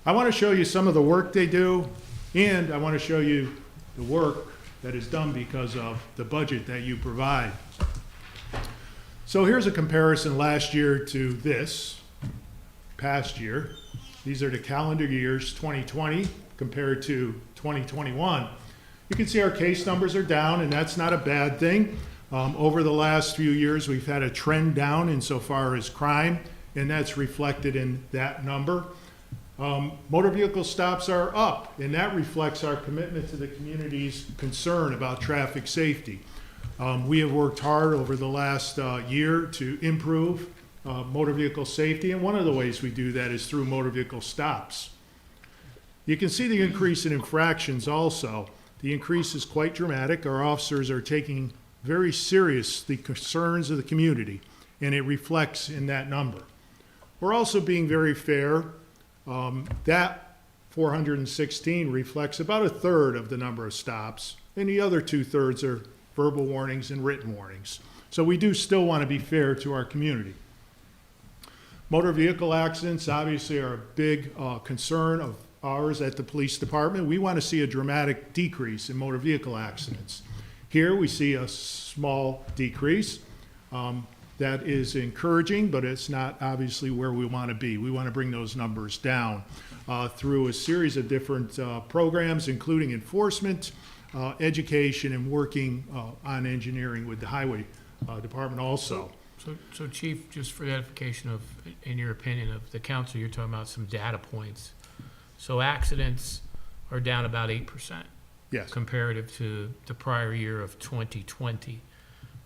I want to show you some of the work they do, and I want to show you the work that is done because of the budget that you provide. So here's a comparison last year to this past year. These are the calendar years 2020 compared to 2021. You can see our case numbers are down, and that's not a bad thing. Over the last few years, we've had a trend down insofar as crime, and that's reflected in that number. Motor vehicle stops are up, and that reflects our commitment to the community's concern about traffic safety. We have worked hard over the last year to improve motor vehicle safety, and one of the ways we do that is through motor vehicle stops. You can see the increase in infractions also. The increase is quite dramatic. Our officers are taking very serious the concerns of the community, and it reflects in that number. We're also being very fair. That 416 reflects about a third of the number of stops, and the other 2/3 are verbal warnings and written warnings. So we do still want to be fair to our community. Motor vehicle accidents obviously are a big concern of ours at the police department. We want to see a dramatic decrease in motor vehicle accidents. Here we see a small decrease. That is encouraging, but it's not obviously where we want to be. We want to bring those numbers down through a series of different programs, including enforcement, education, and working on engineering with the highway department also. So Chief, just for edification of, in your opinion of the council, you're talking about some data points. So accidents are down about 8%. Yes. Comparative to the prior year of 2020.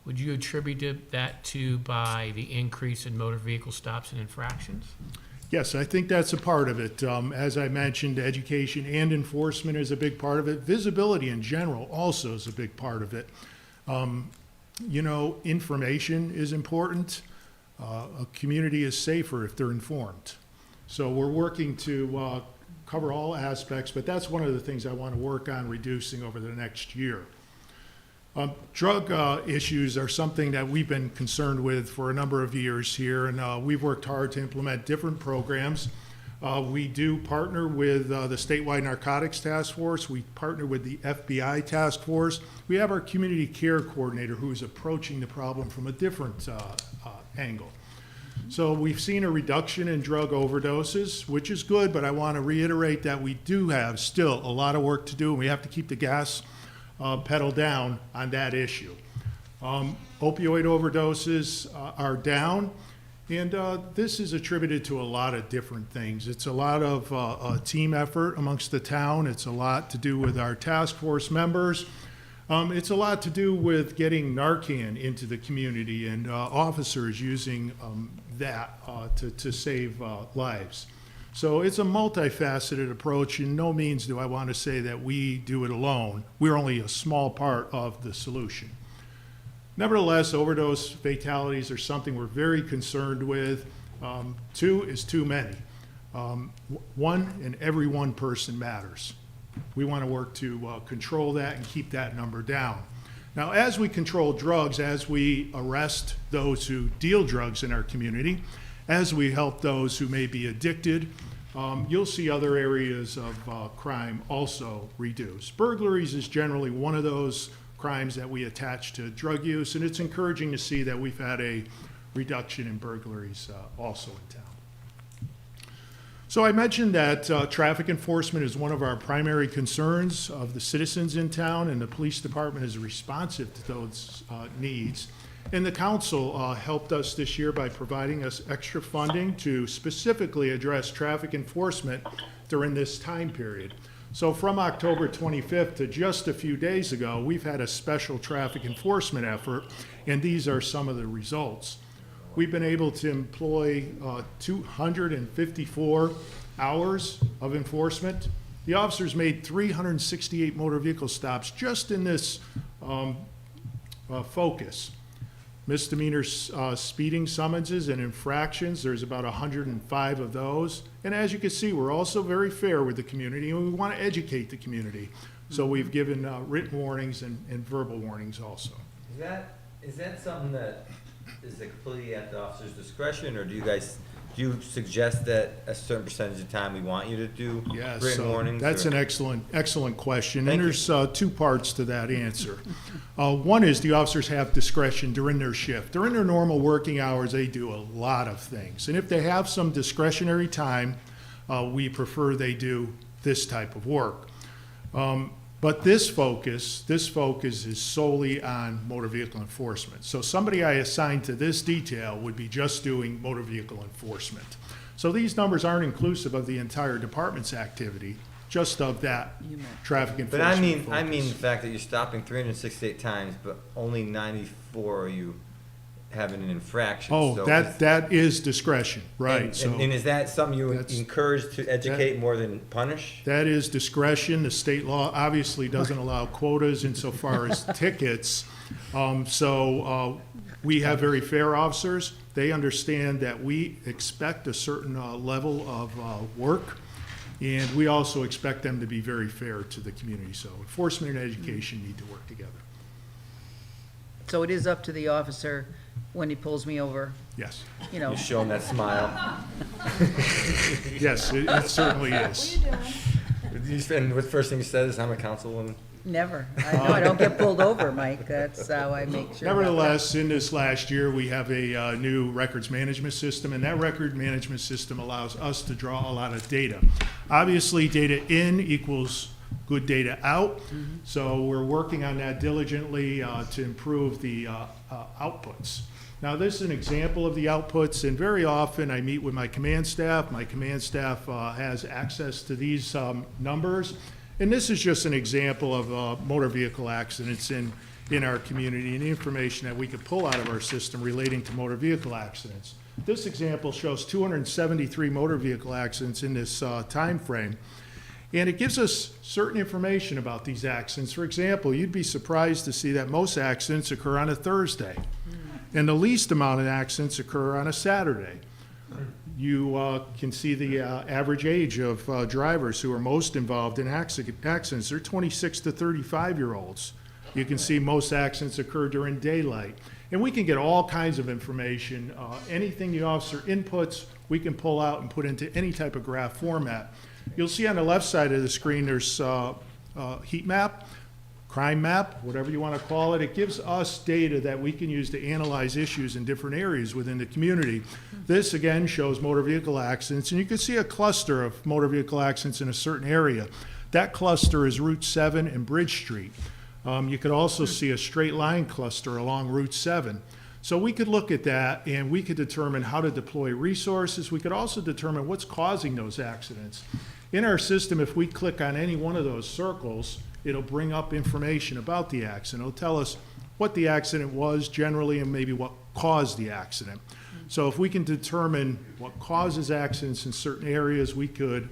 Would you attribute that to by the increase in motor vehicle stops and infractions? Yes, I think that's a part of it. As I mentioned, education and enforcement is a big part of it. Visibility in general also is a big part of it. You know, information is important. A community is safer if they're informed. So we're working to cover all aspects, but that's one of the things I want to work on reducing over the next year. Drug issues are something that we've been concerned with for a number of years here, and we've worked hard to implement different programs. We do partner with the statewide narcotics task force. We partner with the FBI task force. We have our community care coordinator who is approaching the problem from a different angle. So we've seen a reduction in drug overdoses, which is good, but I want to reiterate that we do have still a lot of work to do, and we have to keep the gas pedal down on that issue. Opioid overdoses are down, and this is attributed to a lot of different things. It's a lot of a team effort amongst the town. It's a lot to do with our task force members. It's a lot to do with getting Narcan into the community and officers using that to save lives. So it's a multifaceted approach. In no means do I want to say that we do it alone. We're only a small part of the solution. Nevertheless, overdose fatalities are something we're very concerned with. 2 is too many. 1 in every 1 person matters. We want to work to control that and keep that number down. Now, as we control drugs, as we arrest those who deal drugs in our community, as we help those who may be addicted, you'll see other areas of crime also reduce. Burglaries is generally one of those crimes that we attach to drug use, and it's encouraging to see that we've had a reduction in burglaries also in town. So I mentioned that traffic enforcement is one of our primary concerns of the citizens in town, and the police department is responsive to those needs. And the council helped us this year by providing us extra funding to specifically address traffic enforcement during this time period. So from October 25th to just a few days ago, we've had a special traffic enforcement effort, and these are some of the results. We've been able to employ 254 hours of enforcement, the officers made 368 motor vehicle stops just in this focus. Misdemeanor speeding summonses and infractions, there's about 105 of those. And as you can see, we're also very fair with the community, and we want to educate the community. So we've given written warnings and verbal warnings also. Is that something that is completely at the officer's discretion, or do you suggest that a certain percentage of time we want you to do Yes, written warnings? that's or? an excellent question. Thank And there's two parts to that answer. One is the officers have discretion during their shift. During their normal working hours, they do a lot of things. And if they have some discretionary time, we prefer they do this type of work. But this focus is solely on motor vehicle enforcement. So somebody I assigned to this detail would be just doing motor vehicle enforcement. So these numbers aren't inclusive of the entire department's activity, just of that traffic enforcement. But I mean focus. the fact that you're stopping 368 times, but only 94 are you having an infraction. Oh, so that is discretion, right. And is that something you encourage to educate more than punish? That is discretion. The state law obviously doesn't allow quotas insofar as tickets. We have very fair officers. They understand that we expect a certain level of work, and we also expect them to be very fair to the community. So enforcement and education need to work together. So it is up to the officer when he pulls me over, Yes. you know. You show him that smile. Yes, it certainly is. And what first thing you said is, I'm a councilwoman. Never. I don't get pulled over, Mike. That's how I make sure. Nevertheless, in this last year, we have a new records management system, and that record management system allows us to draw a lot of data. Obviously, data in equals good data out, so we're working on that diligently to improve the outputs. Now, this is an example of the outputs, and very often I meet with my command staff. My command staff has access to these numbers, and this is just an example of motor vehicle accidents in our community and the information that we could pull out of our system relating to motor vehicle accidents. This example shows 273 motor vehicle accidents in this time frame. And it gives us certain information about these accidents. For example, you'd be surprised to see that most accidents occur on a Thursday, and the least amount of accidents occur on a Saturday. You can see the average age of drivers who are most involved in accidents. They're 26 to 35-year-olds. You can see most accidents occur during daylight. And we can get all kinds of information. Anything the officer inputs, we can pull out and put into any type of graph format. You'll see on the left side of the screen there's heat map, crime map, whatever you want to call it. It gives us data that we can use to analyze issues in different areas within the community. This again shows motor vehicle accidents, and you can see a cluster of motor vehicle accidents in a certain area. That cluster is Route 7 and Bridge Street. You could also see a straight line cluster along Route 7. So we could look at that and we could determine how to deploy resources. We could also determine what's causing those accidents. In our system, if we click on any one of those circles, it'll bring up information about the accident. It'll tell us what the accident was generally and maybe what caused the accident. So if we can determine what causes accidents in certain areas, we could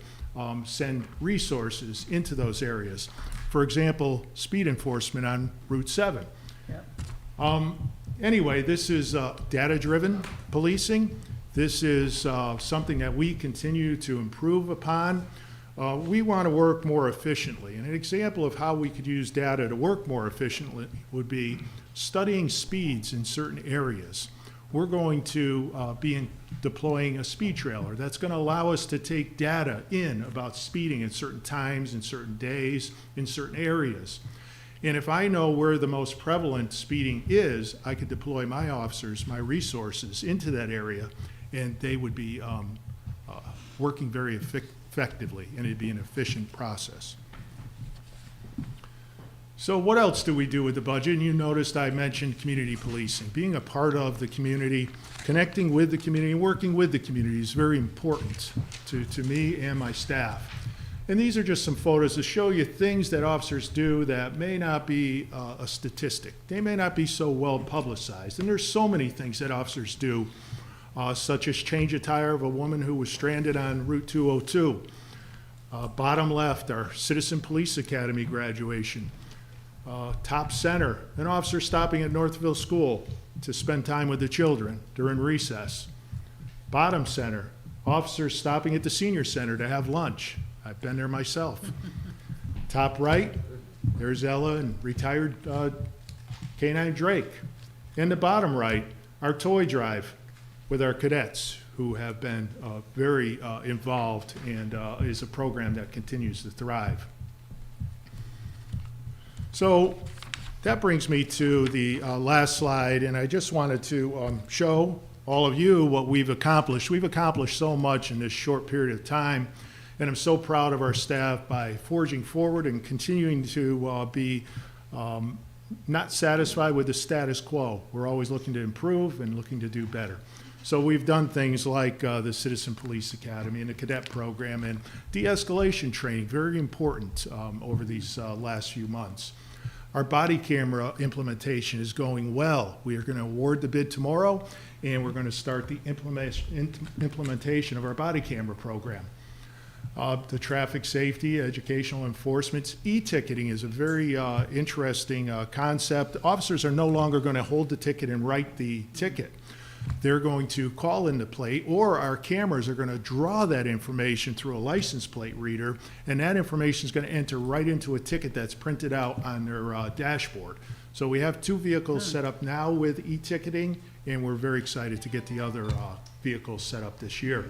send resources into those areas. For example, speed enforcement on Route 7. Anyway, this is data-driven policing. This is something that we continue to improve upon. We want to work more efficiently. And an example of how we could use data to work more efficiently would be studying speeds in certain areas. We're going to be deploying a speed trailer. That's going to allow us to take data in about speeding at certain times, in certain days, in certain areas. And if I know where the most prevalent speeding is, I could deploy my officers, my resources into that area, and they would be working very effectively, and it'd be an efficient process. So what else do we do with the budget? And you noticed I mentioned community policing. Being a part of the community, connecting with the community, and working with the community is very important to me and my staff. And these are just some photos to show you things that officers do that may not be a statistic. They may not be so well publicized. And there's so many things that officers do such as change a tire of a woman who was stranded on Route 202. Bottom left, our Citizen Police Academy graduation. Top center, an officer stopping at Northville School to spend time with the children during recess. Bottom center, officers stopping at the senior center to have lunch. I've been there myself. Top right, there's Ella and retired K-9 Drake. In the bottom right, our toy drive with our cadets who have been very involved and is a program that continues to thrive. So that brings me to the last slide, and I just wanted to show all of you what we've accomplished. We've accomplished so much in this short period of time, and I'm so proud of our staff by forging forward and continuing to be not satisfied with the status quo. We're always looking to improve and looking to do better. So we've done things like the Citizen Police Academy and the cadet program and de-escalation training, very important over these last few months. Our body camera implementation is going well. We are going to award the bid tomorrow, and we're going to start the implementation of our body camera program. The traffic safety, educational enforcement, e-ticketing is a very interesting concept. Officers are no longer going to hold the ticket and write the ticket. They're going to call in the plate, or our cameras are going to draw that information through a license plate reader, and that information is going to enter right into a ticket that's printed out on their dashboard. So we have 2 vehicles set up now with e-ticketing, and we're very excited to get the other vehicles set up this year.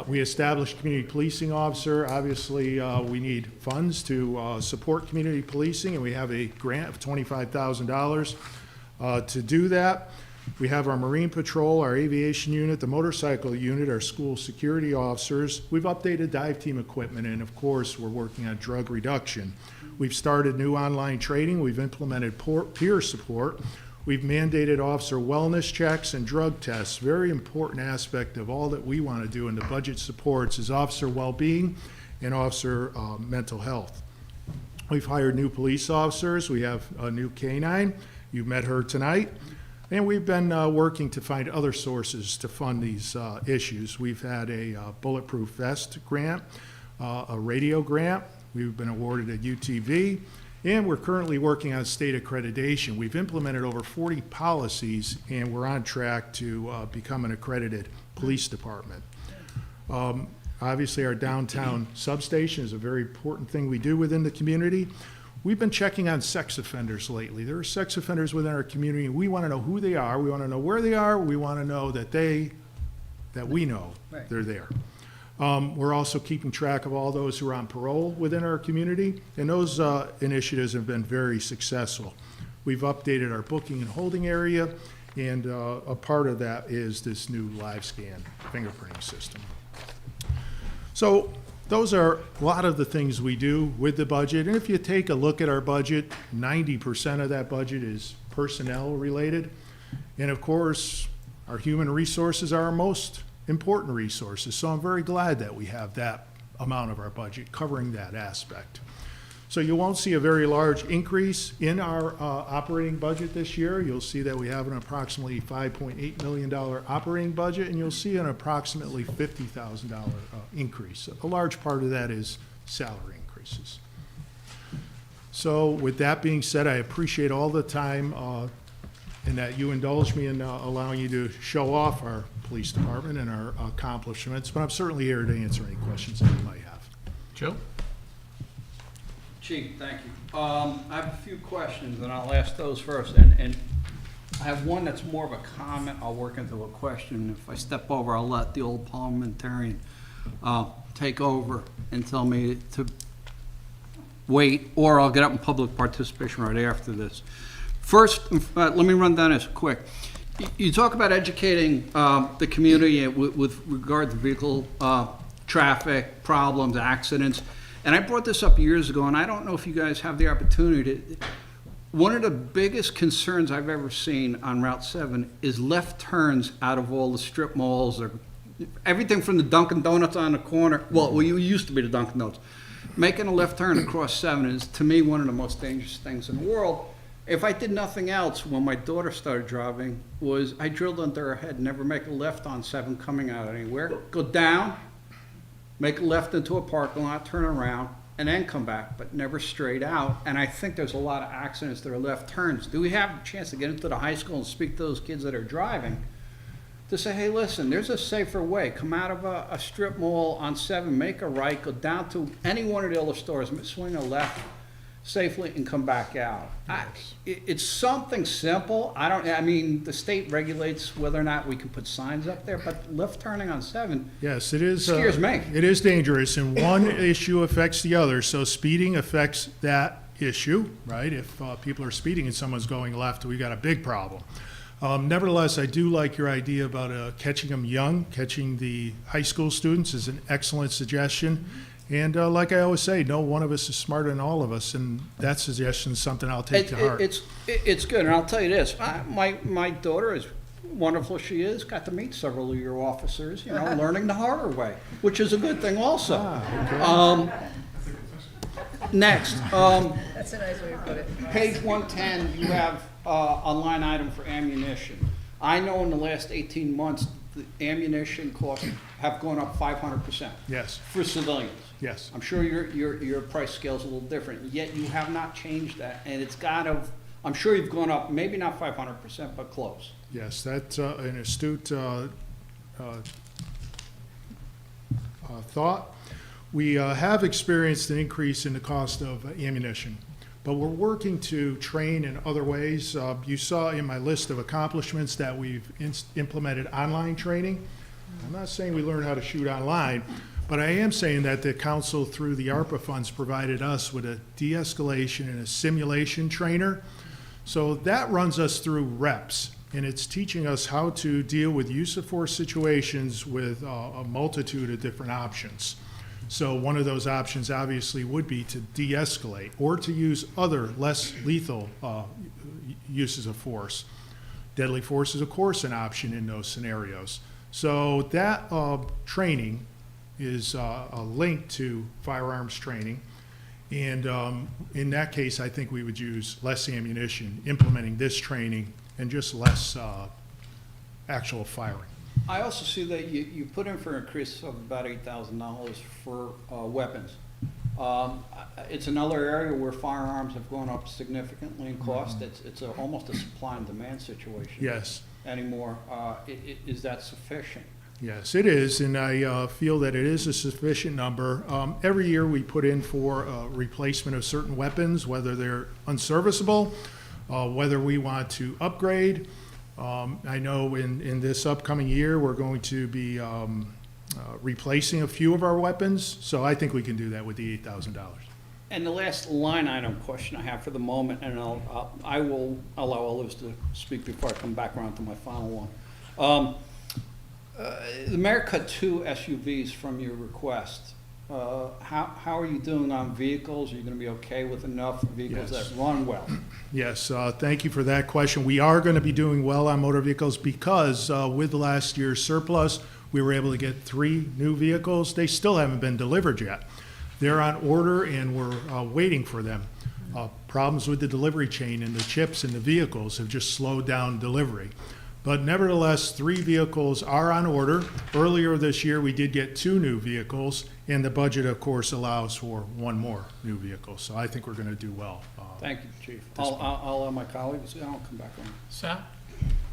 We established community policing officer. Obviously, we need funds to support community policing, and we have a grant of $25,000 to do that. We have our Marine Patrol, our aviation unit, the motorcycle unit, our school security officers. We've updated dive team equipment, and of course, we're working on drug reduction. We've started new online training. We've implemented peer support. We've mandated officer wellness checks and drug tests. Very important aspect of all that we want to do in the budget supports is officer well-being and officer mental health. We've hired new police officers. We have a new K-9. You met her tonight. And we've been working to find other sources to fund these issues. We've had a bulletproof vest grant, a radio grant. We've been awarded a UTV, and we're currently working on state accreditation. We've implemented over 40 policies, and we're on track to become an accredited police department. Obviously, our downtown substation is a very important thing we do within the community. We've been checking on sex offenders lately. There are sex offenders within our community, and we want to know who they are. We want to know where they are. We want to know that we know they're there. We're also keeping track of all those who are on parole within our community, and those initiatives have been very successful. We've updated our booking and holding area, and a part of that is this new live scan fingerprinting system. So those are a lot of the things we do with the budget. And if you take a look at our budget, 90% of that budget is personnel related. And of course, our human resources are our most important resources. So I'm very glad that we have that amount of our budget covering that aspect. So you won't see a very large increase in our operating budget this year. You'll see that we have an approximately $5.8 million operating budget, and you'll see an approximately $50,000 increase. A large part of that is salary increases. So with that being said, I appreciate all the time and that you indulge me in allowing you to show off our police department and our accomplishments, but I'm certainly here to answer any questions that you might have. Joe? Chief, thank you. I have a few questions, and I'll ask those first. And I have one that's more of a comment. I'll work into a question. If I step over, I'll let the old parliamentarian take over and tell me to wait, or I'll get up in public participation right after this. First, let me run down this quick. You talk about educating the community with regard to vehicle traffic problems, accidents. And I brought this up years ago, and I don't know if you guys have the opportunity to. One of the biggest concerns I've ever seen on Route 7 is left turns out of all the strip malls, or everything from the Dunkin' Donuts on the corner. Well, you used to be the Dunkin' Donuts. Making a left turn across 7 is, to me, one of the most dangerous things in the world. If I did nothing else, when my daughter started driving, was I drilled under her head, never make a left on 7 coming out anywhere. Go down, make a left into a parking lot, turn around, and then come back, but never straight out. And I think there's a lot of accidents that are left turns. Do we have a chance to get into the high school and speak to those kids that are driving to say, hey, listen, there's a safer way. Come out of a strip mall on 7, make a right, go down to any one of the other stores, swing a left safely and come back out. It's something simple. I mean, the state regulates whether or not we can put signs up there, but left turning on 7 Yes, it is. scares me. It is dangerous, and one issue affects the other. So speeding affects that issue, right? If people are speeding and someone's going left, we got a big problem. Nevertheless, I do like your idea about catching them young. Catching the high school students is an excellent suggestion. And like I always say, no one of us is smarter than all of us, and that suggestion is something I'll take to heart. It's good, and I'll tell you this, my daughter, as wonderful as she is, got to meet several of your officers, learning the harder way, which is a good thing also. Next, That's a nice way to put it. page 110, you have a line item for ammunition. I know in the last 18 months, the ammunition costs have gone up 500%. Yes. For civilians. Yes. I'm sure your price scale is a little different, yet you have not changed that, and it's got to, I'm sure you've gone up, maybe not 500%, but close. Yes, that's an astute thought. We have experienced an increase in the cost of ammunition, but we're working to train in other ways. You saw in my list of accomplishments that we've implemented online training. I'm not saying we learn how to shoot online, but I am saying that the council, through the ARPA funds, provided us with a de-escalation and a simulation trainer. So that runs us through reps, and it's teaching us how to deal with use of force situations with a multitude of different options. So one of those options obviously would be to de-escalate or to use other less lethal uses of force. Deadly force is, of course, an option in those scenarios. So that training is a link to firearms training. And in that case, I think we would use less ammunition, implementing this training, and just less actual firing. I also see that you put in for an increase of about $8,000 for weapons. It's another area where firearms have gone up significantly in cost. It's almost a supply and demand situation. Yes. Anymore. Is that sufficient? Yes, it is, and I feel that it is a sufficient number. Every year we put in for replacement of certain weapons, whether they're unserviceable, whether we want to upgrade. I know in this upcoming year we're going to be replacing a few of our weapons, so I think we can do that with the $8,000. And the last line item question I have for the moment, and I will allow others to speak before I come back around to my final one. The mayor cut 2 SUVs from your request. How are you doing on vehicles? Are you going to be okay with enough vehicles Yes. that run well? Yes, thank you for that question. We are going to be doing well on motor vehicles because with last year's surplus, we were able to get 3 new vehicles. They still haven't been delivered yet. They're on order and we're waiting for them. Problems with the delivery chain and the chips in the vehicles have just slowed down delivery. But nevertheless, 3 vehicles are on order. Earlier this year, we did get 2 new vehicles, and the budget, of course, allows for 1 more new vehicle. So I think we're going to do well. Thank you, Chief. I'll allow my colleagues, I'll come back on. Sal?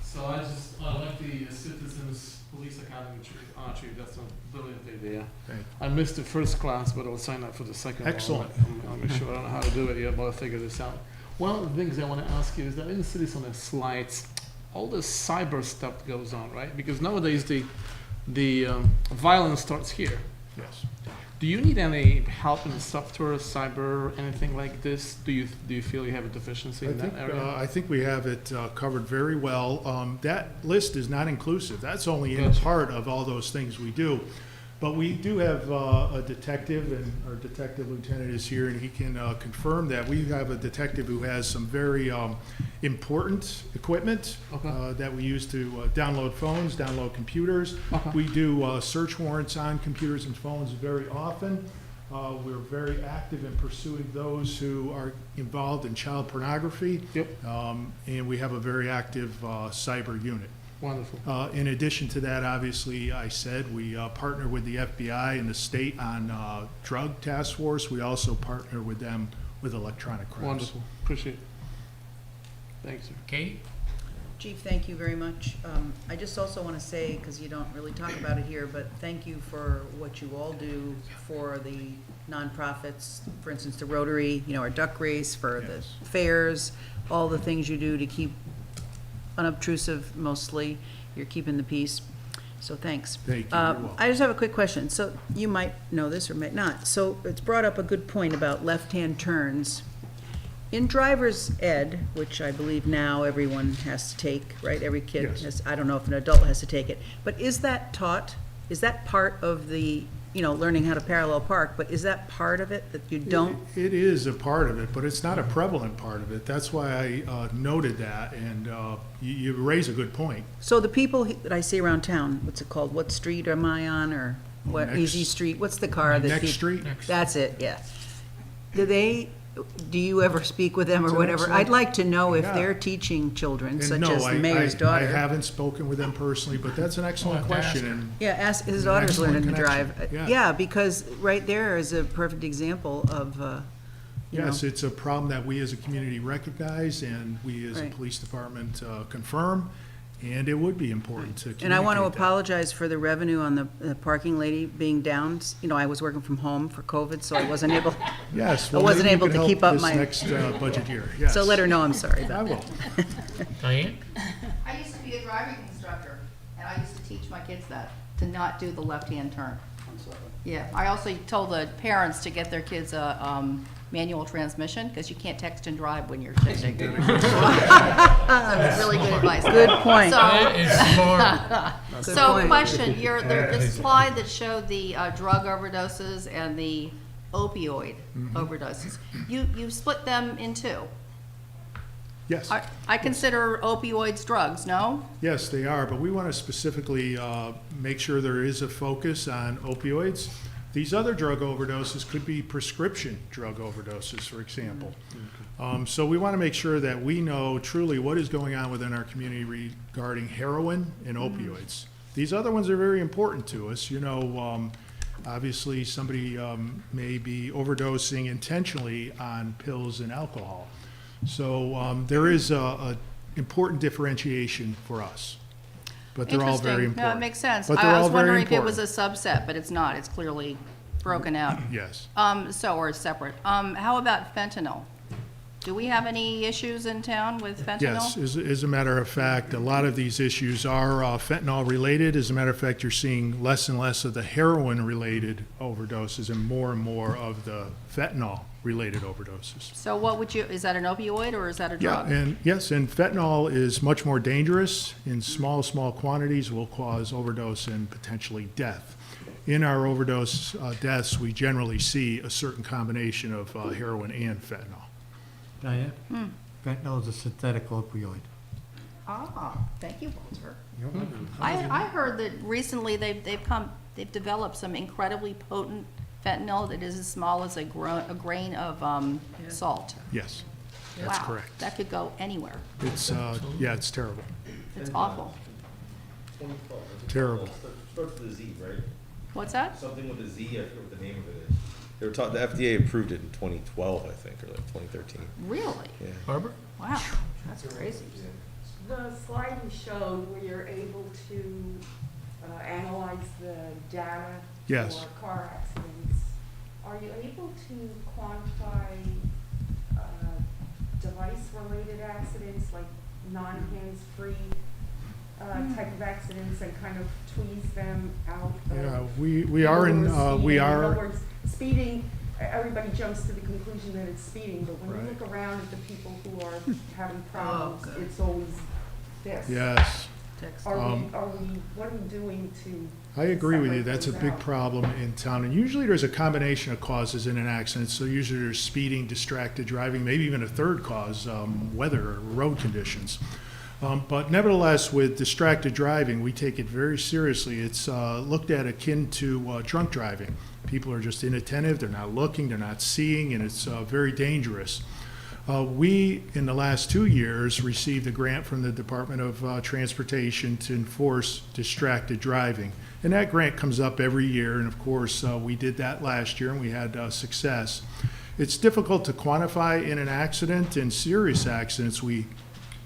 So I just like the Citizens Police Academy, Chief. That's a brilliant idea. Thank you. I missed the first class, but I'll sign up for the second Excellent. one. I'll make sure. I don't know how to do it yet, but I'll figure this out. One of the things I want to ask you is that in the cities on the slides, all the cyber stuff goes on, right? Because nowadays the violence starts here. Yes. Do you need any help in the software, cyber, anything like this? Do you feel you have a deficiency in that area? I think we have it covered very well. That list is not inclusive. That's only in part of all those things we do. But we do have a detective, and our detective lieutenant is here, and he can confirm that. We have a detective who has some very important equipment that we use to download phones, download computers. We do search warrants on computers and phones very often. We're very active in pursuing those who are involved in child pornography. Yep. And we have a very active cyber unit. Wonderful. In addition to that, obviously, I said we partner with the FBI and the state on drug task force. We also partner with them with electronic crimes. Wonderful. Appreciate it. Thanks, sir. Kate? Chief, thank you very much. I just also want to say, because you don't really talk about it here, but thank you for what you all do for the nonprofits, for instance, the Rotary, our duck race, for the fairs, all the things you do to keep unobtrusive, mostly. You're keeping the peace. So thanks. Thank you. You're welcome. I just have a quick question. So you might know this or might not. So it's brought up a good point about left-hand turns. In driver's ed, which I believe now everyone has to take, right? Every kid Yes. has, I don't know if an adult has to take it. But is that taught? Is that part of the, learning how to parallel park, but is that part of it that you don't? It is a part of it, but it's not a prevalent part of it. That's why I noted that, and you raise a good point. So the people that I see around town, what's it called? What street am I on, or what, Next- Easy Street? What's the car that? Next Street? That's it, yeah. Do you ever speak with them or It's an whatever? excellent- I'd like to know if Yeah. they're teaching children, And such no, as the mayor's daughter. I haven't spoken with them personally, but that's an excellent I'll have to ask question. And Yeah, ask, his An daughter's excellent learning to connection. drive. Yeah. Yeah, because right there is a perfect example of, yes, it's a problem that we as a community recognize and we as a Right. police department confirm, and it would be important to communicate and I want to that. apologize for the revenue on the parking lady being down. I was working from home for COVID, so I wasn't able, Yes. I well, wasn't maybe you able could to help keep up this my. next budget year, yes. So let her know I'm sorry I about will. that. Diane? I used to be a driving instructor, and I used to teach my kids that, to not do the left-hand turn. Yeah, I also told the parents to get their kids a manual transmission, because you can't text and drive when you're shifting. That's really good advice. Good point. That is smart. Good So point. question, the slide that showed the drug overdoses and the opioid overdoses, you split them in two. Yes. I consider opioids drugs, no? Yes, they are, but we want to specifically make sure there is a focus on opioids. These other drug overdoses could be prescription drug overdoses, for example. So we want to make sure that we know truly what is going on within our community regarding heroin and opioids. These other ones are very important to us. Obviously, somebody may be overdosing intentionally on pills and alcohol. So there is a important differentiation for us, but they're all very Interesting. important. No, it makes sense. But they're I all was very wondering if it was important. a subset, but it's not. It's clearly broken out. Yes. Or separate. How about fentanyl? Do we have any issues in town with fentanyl? Yes, as a matter of fact, a lot of these issues are fentanyl related. As a matter of fact, you're seeing less and less of the heroin related overdoses and more of the fentanyl related overdoses. So is that an opioid or is that a Yeah, drug? and yes, and fentanyl is much more dangerous. In small quantities will cause overdose and potentially death. In our overdose deaths, we generally see a certain combination of heroin and fentanyl. Diane? Fentanyl is a synthetic opioid. Thank you, Walter. You're welcome. I heard that recently they've developed some incredibly potent fentanyl that is as small as a grain of salt. Yes, that's Wow, correct. that could go anywhere. It's, it's terrible, It's awful. terrible. Starts with a Z, right? What's that? Something with a Z, I forget what the name of it is. They were taught, the FDA approved it in 2012, I think, or like 2013. Really? Yeah. Barbara? Wow, that's crazy. The slide you showed where you're able to analyze the data Yes. for car accidents, are you able to quantify device-related accidents, like non-hands-free type of accidents, and kind of tweeze them out? Yeah, we are in, we In other are, words, speeding, everybody jumps to the conclusion that it's speeding, but when you Right. look around at the people who are having problems, it's always this. yes. Are we, what are we doing to? I agree with you. separate That's a those big out? problem in town. And usually there's a combination of causes in an accident. So usually there's speeding, distracted driving, maybe even a third cause, weather or road conditions. But nevertheless, with distracted driving, we take it very seriously. It's looked at akin to drunk driving. People are just inattentive, they're not looking, they're not seeing, and it's very dangerous. We, in the last 2 years, received a grant from the Department of Transportation to enforce distracted driving. And that grant comes up every year, and of course, we did that last year and we had success. It's difficult to quantify in an accident. In serious accidents, we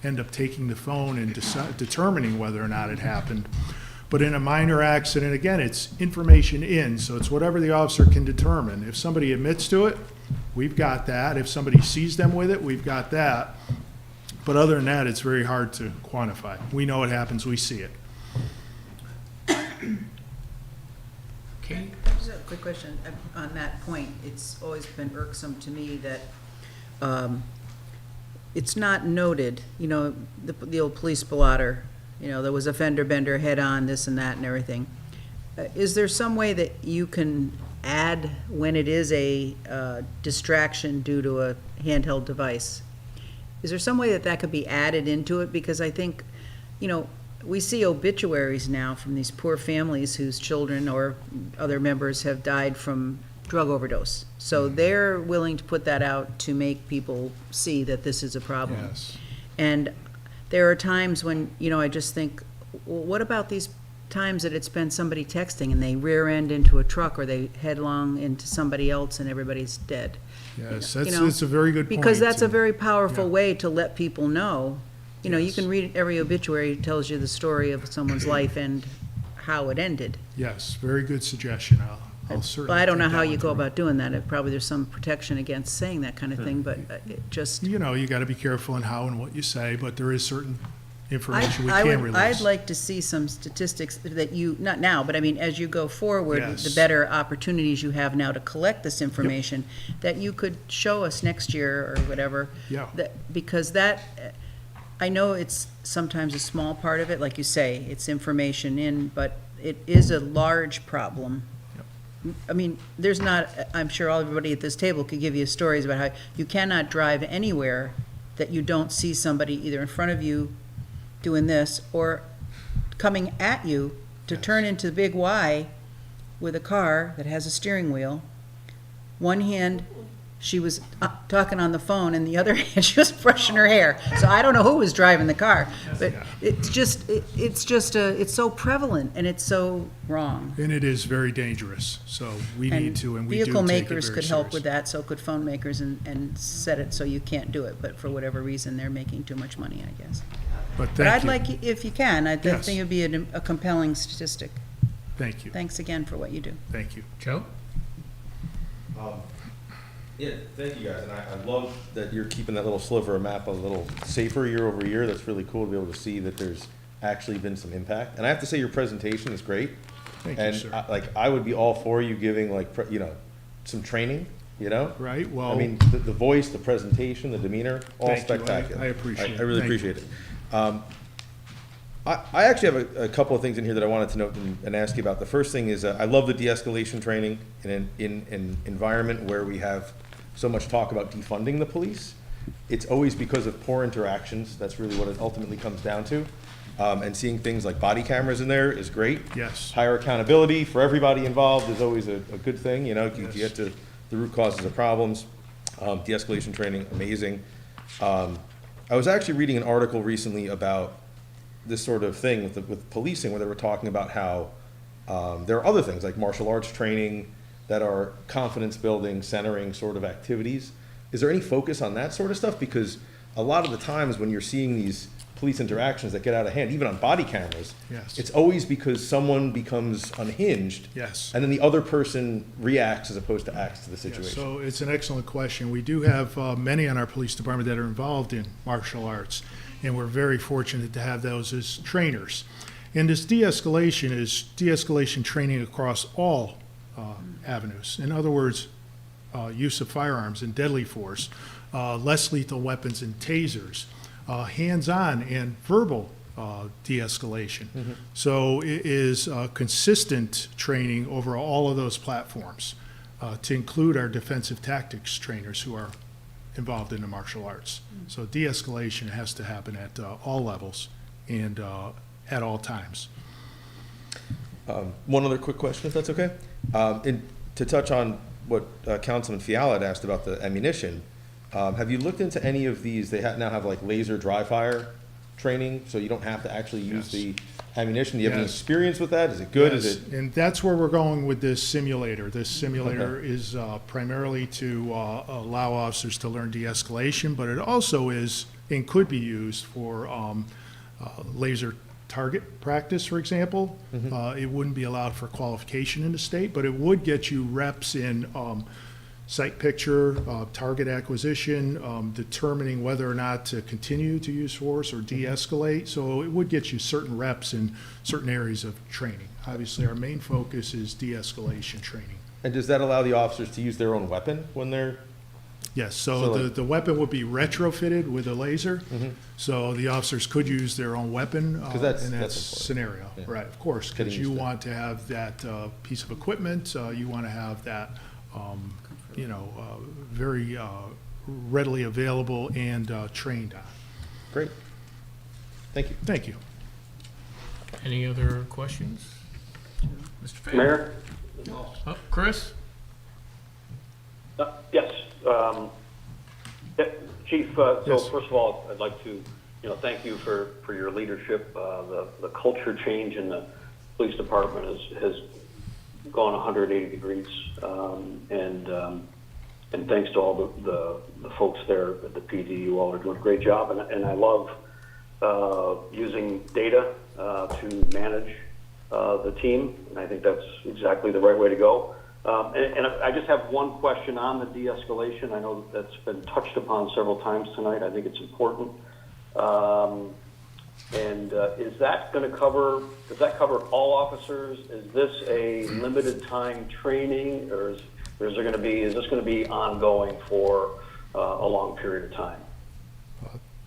end up taking the phone and determining whether or not it happened. But in a minor accident, again, it's information in, so it's whatever the officer can determine. If somebody admits to it, we've got that. If somebody sees them with it, we've got that. But other than that, it's very hard to quantify. We know it happens, we see it. Okay. Just a quick question on that point. It's always been irksome to me that it's not noted, you know, the old police blotter, you know, there was a fender bender, head on, this and that and everything. Is there some way that you can add when it is a distraction due to a handheld device? Is there some way that that could be added into it? Because I think, you know, we see obituaries now from these poor families whose children or other members have died from drug overdose. So they're willing to put that out to make people see that this is a problem. Yes. And there are times when, you know, I just think, well, what about these times that it's been somebody texting and they rear end into a truck or they headlong into somebody else and everybody's dead? Yes, You that's, know, that's a very good point. because that's a and- very powerful yeah. way to let people know. You know, you Yes. can read every obituary, it tells you the story of someone's life and how it ended. Yes, very good suggestion. I'll certainly. But I don't know take how that you one go through. about doing that. Probably there's some protection against saying that kind of thing, but it just. You know, you got to be careful in how and what you say, but there is certain information we I can would, release. I'd like to see some statistics that you, not now, but I mean, as you go forward, Yes. the better opportunities you have now to collect this information, that you could show us next year or whatever. Yeah. Because that, I know it's sometimes a small part of it, like you say, it's information in, but it is a large problem. I mean, there's not, I'm sure everybody at this table could give you stories about how you cannot drive anywhere that you don't see somebody either in front of you doing this or coming at you to turn into the big Y with a car that has a steering wheel. One hand, she was talking on the phone, and the other hand, she was brushing her hair. So I don't know who was driving the car, but it's so prevalent and it's so wrong. And it is very dangerous, so we need to, and we do take it Vehicle very makers could help with seriously. that, so could phone makers and set it so you can't do it, but for whatever reason, they're making too much money, I guess. But But I'd thank you. like, if you can, I Yes. think it'd be a compelling statistic. Thank you. Thanks again for what you do. Thank you. Joe? Yeah, thank you guys, and I love that you're keeping that little sliver of map a little safer year over year. That's really cool to be able to see that there's actually been some impact. And I have to say, your presentation is great. Thank you, And sir. I would be all for you giving some training, you know? Right, well. I mean, the voice, the presentation, the demeanor, all Thank you. spectacular. I appreciate it. I really Thank you. appreciate it. I actually have a couple of things in here that I wanted to note and ask you about. The first thing is, I love the de-escalation training in an environment where we have so much talk about defunding the police. It's always because of poor interactions. That's really what it ultimately comes down to. And seeing things like body cameras in there is great. Yes. Higher accountability for everybody involved is always a good thing, you know, you get to the root causes of problems. De-escalation training, amazing. I was actually reading an article recently about this sort of thing with policing, where they were talking about how there are other things like martial arts training that are confidence building, centering sort of activities. Is there any focus on that sort of stuff? Because a lot of the times when you're seeing these police interactions that get out of hand, even on body cameras, Yes. it's always because someone becomes unhinged. Yes. And then the other person reacts as opposed to acts to the situation. So it's an excellent question. We do have many on our police department that are involved in martial arts, and we're very fortunate to have those as trainers. And this de-escalation is de-escalation training across all avenues. In other words, use of firearms and deadly force, less lethal weapons and tasers, hands-on and verbal de-escalation. So it is consistent training over all of those platforms, to include our defensive tactics trainers who are involved in the martial arts. So de-escalation has to happen at all levels and at all times. One other quick question, if that's okay. To touch on what Councilman Fiala had asked about the ammunition, have you looked into any of these? They now have like laser dry fire training, so you don't have to actually use the ammunition. Do you have any experience with that? Is it good? Yes, Is it? and that's where we're going with this simulator. This simulator is primarily to allow officers to learn de-escalation, but it also is and could be used for laser target practice, for example. It wouldn't be allowed for qualification in the state, but it would get you reps in sight picture, target acquisition, determining whether or not to continue to use force or de-escalate. So it would get you certain reps in certain areas of training. Obviously, our main focus is de-escalation training. And does that allow the officers to use their own weapon when they're? Yes, so the weapon would be retrofitted with a laser, so the officers could use their own weapon in that scenario. Yeah. Right, of course, because you want to have that piece of equipment, you want to have that, very readily available and trained on. Great. Thank you. Thank you. Any other questions? Mr. Fair? Mayor? Oh, Chris? Yes. Chief, so Yes. first of all, I'd like to, thank you for your leadership. The culture change in the police department has gone 180 degrees. And thanks to all the folks there at the PD, you all are doing a great job. And I love using data to manage the team, and I think that's exactly the right way to go. And I just have one question on the de-escalation. I know that's been touched upon several times tonight. I think it's important. Is that going to cover? Does that cover all officers? Is this a limited time training, or is there going to be? Is this going to be ongoing for a long period of time?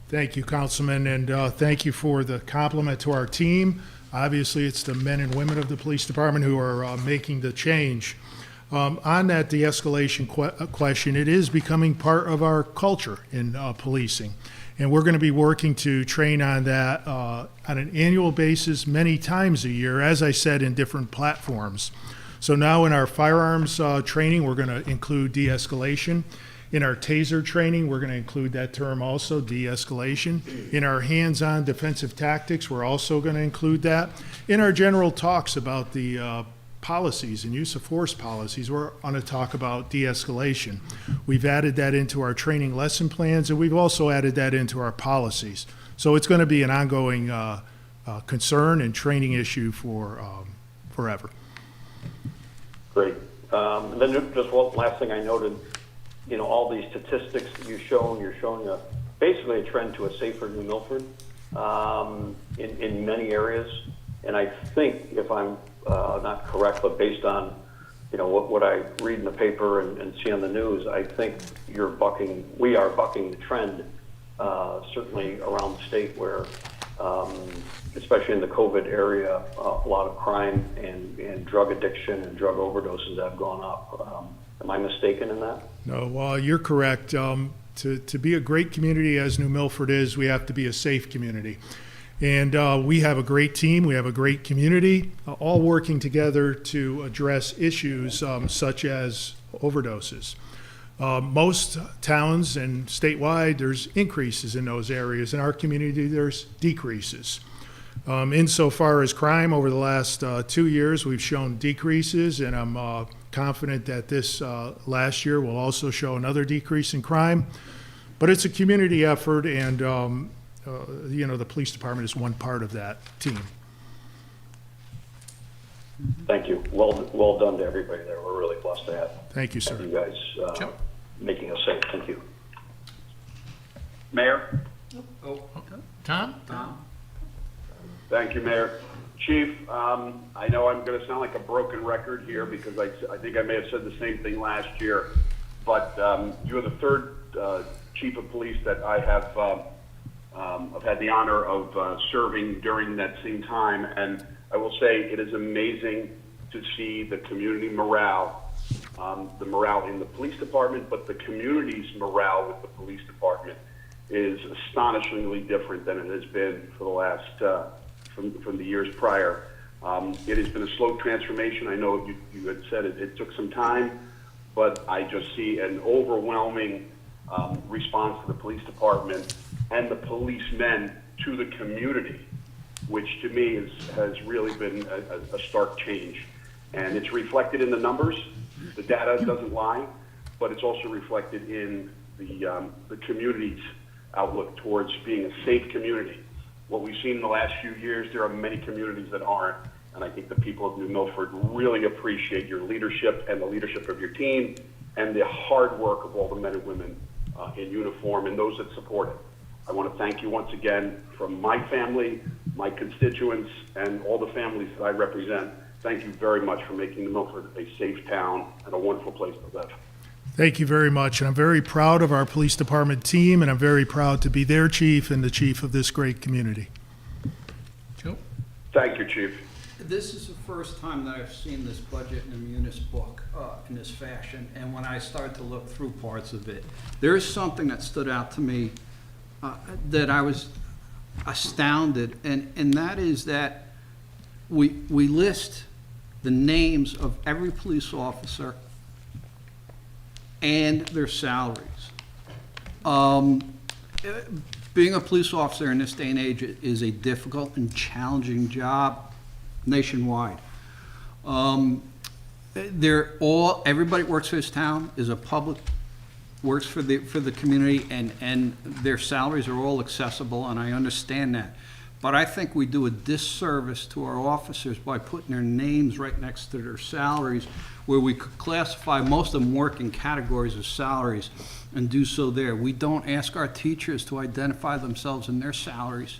Thank you, Councilman, and thank you for the compliment to our team. Obviously, it's the men and women of the police department who are making the change. On that de-escalation question, it is becoming part of our culture in policing. And we're going to be working to train on that on an annual basis many times a year, as I said, in different platforms. So now in our firearms training, we're going to include de-escalation. In our taser training, we're going to include that term also, de-escalation. In our hands-on defensive tactics, we're also going to include that. In our general talks about the policies and use of force policies, we're going to talk about de-escalation. We've added that into our training lesson plans, and we've also added that into our policies. So it's going to be an ongoing concern and training issue for forever. Great. And then just one last thing I noted, all these statistics that you're showing basically a trend to a safer New Milford in many areas. And I think, if I'm not correct, but based on what I read in the paper and see on the news, I think we are bucking the trend, certainly around the state where, especially in the COVID area, a lot of crime and drug addiction and drug overdoses have gone up. Am I mistaken in that? No, you're correct. To be a great community as New Milford is, we have to be a safe community. And we have a great team, we have a great community, all working together to address issues such as overdoses. Most towns and statewide, there's increases in those areas. In our community, there's decreases. Insofar as crime, over the last 2 years, we've shown decreases, and I'm confident that this last year will also show another decrease in crime. But it's a community effort, and the police department is one part of that team. Thank you. Well done to everybody there. We're really blessed to have. Thank you, sir. You guys making us safe. Thank you. Mayor? Tom? Thank you, Mayor. Chief, I know I'm going to sound like a broken record here because I think I may have said the same thing last year, but you're the third chief of police that I have I've had the honor of serving during that same time, and I will say it is amazing to see the community morale the morale in the police department, but the community's morale with the police department is astonishingly different than it has been for the last, from the years prior. It has been a slow transformation. I know you had said it took some time, but I just see an overwhelming response to the police department and the policemen to the community, which to me has really been a stark change. And it's reflected in the numbers. The data doesn't lie, but it's also reflected in the community's outlook towards being a safe community. What we've seen in the last few years, there are many communities that aren't, and I think the people of New Milford really appreciate your leadership and the leadership of your team and the hard work of all the men and women in uniform and those that support it. I want to thank you once again from my family, my constituents, and all the families that I represent. Thank you very much for making New Milford a safe town and a wonderful place to live. Thank you very much, and I'm very proud of our police department team, and I'm very proud to be their chief and the chief of this great community. Joe? Thank you, Chief. This is the first time that I've seen this budget in a munis book in this fashion, and when I started to look through parts of it, there's something that stood out to me that I was astounded, and that is that we list the names of every police officer and their salaries. Being a police officer in this day and age is a difficult and challenging job nationwide. Everybody works for this town, is a public, works for the community, and their salaries are all accessible, and I understand that. But I think we do a disservice to our officers by putting their names right next to their salaries, where we could classify most of them work in categories of salaries and do so there. We don't ask our teachers to identify themselves in their salaries.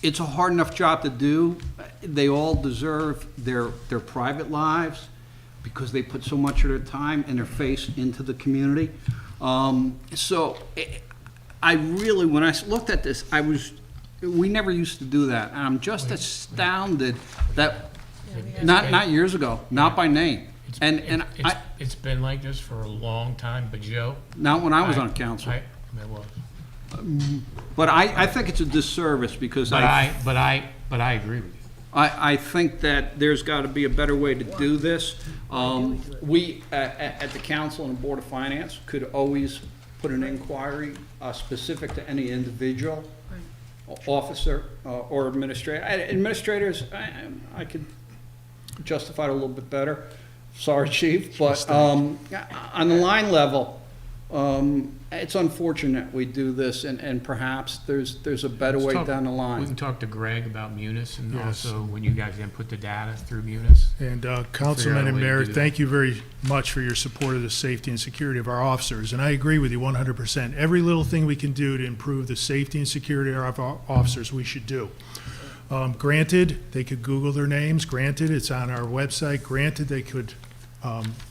It's a hard enough job to do. They all deserve their private lives because they put so much of their time and their face into the community. I really, when I looked at this, we never used to do that. And I'm just astounded that, not years ago, not by name. It's been like this for a long time, but Joe? Not when I was on council. It was. But I think it's a disservice because But I agree with you. I think that there's got to be a better way to do this. We, at the council and board of finance, could always put an inquiry specific to any individual officer or administrator. Administrators, I could justify it a little bit better. Sorry, Chief, but on the line level, it's unfortunate we do this, and perhaps there's a better way down the line. We can talk to Greg about Munis, and also when you guys input the data through Munis. And Councilman and Mayor, thank you very much for your support of the safety and security of our officers. And I agree with you 100%. Every little thing we can do to improve the safety and security of our officers, we should do. Granted, they could Google their names. Granted, it's on our website. Granted, they could,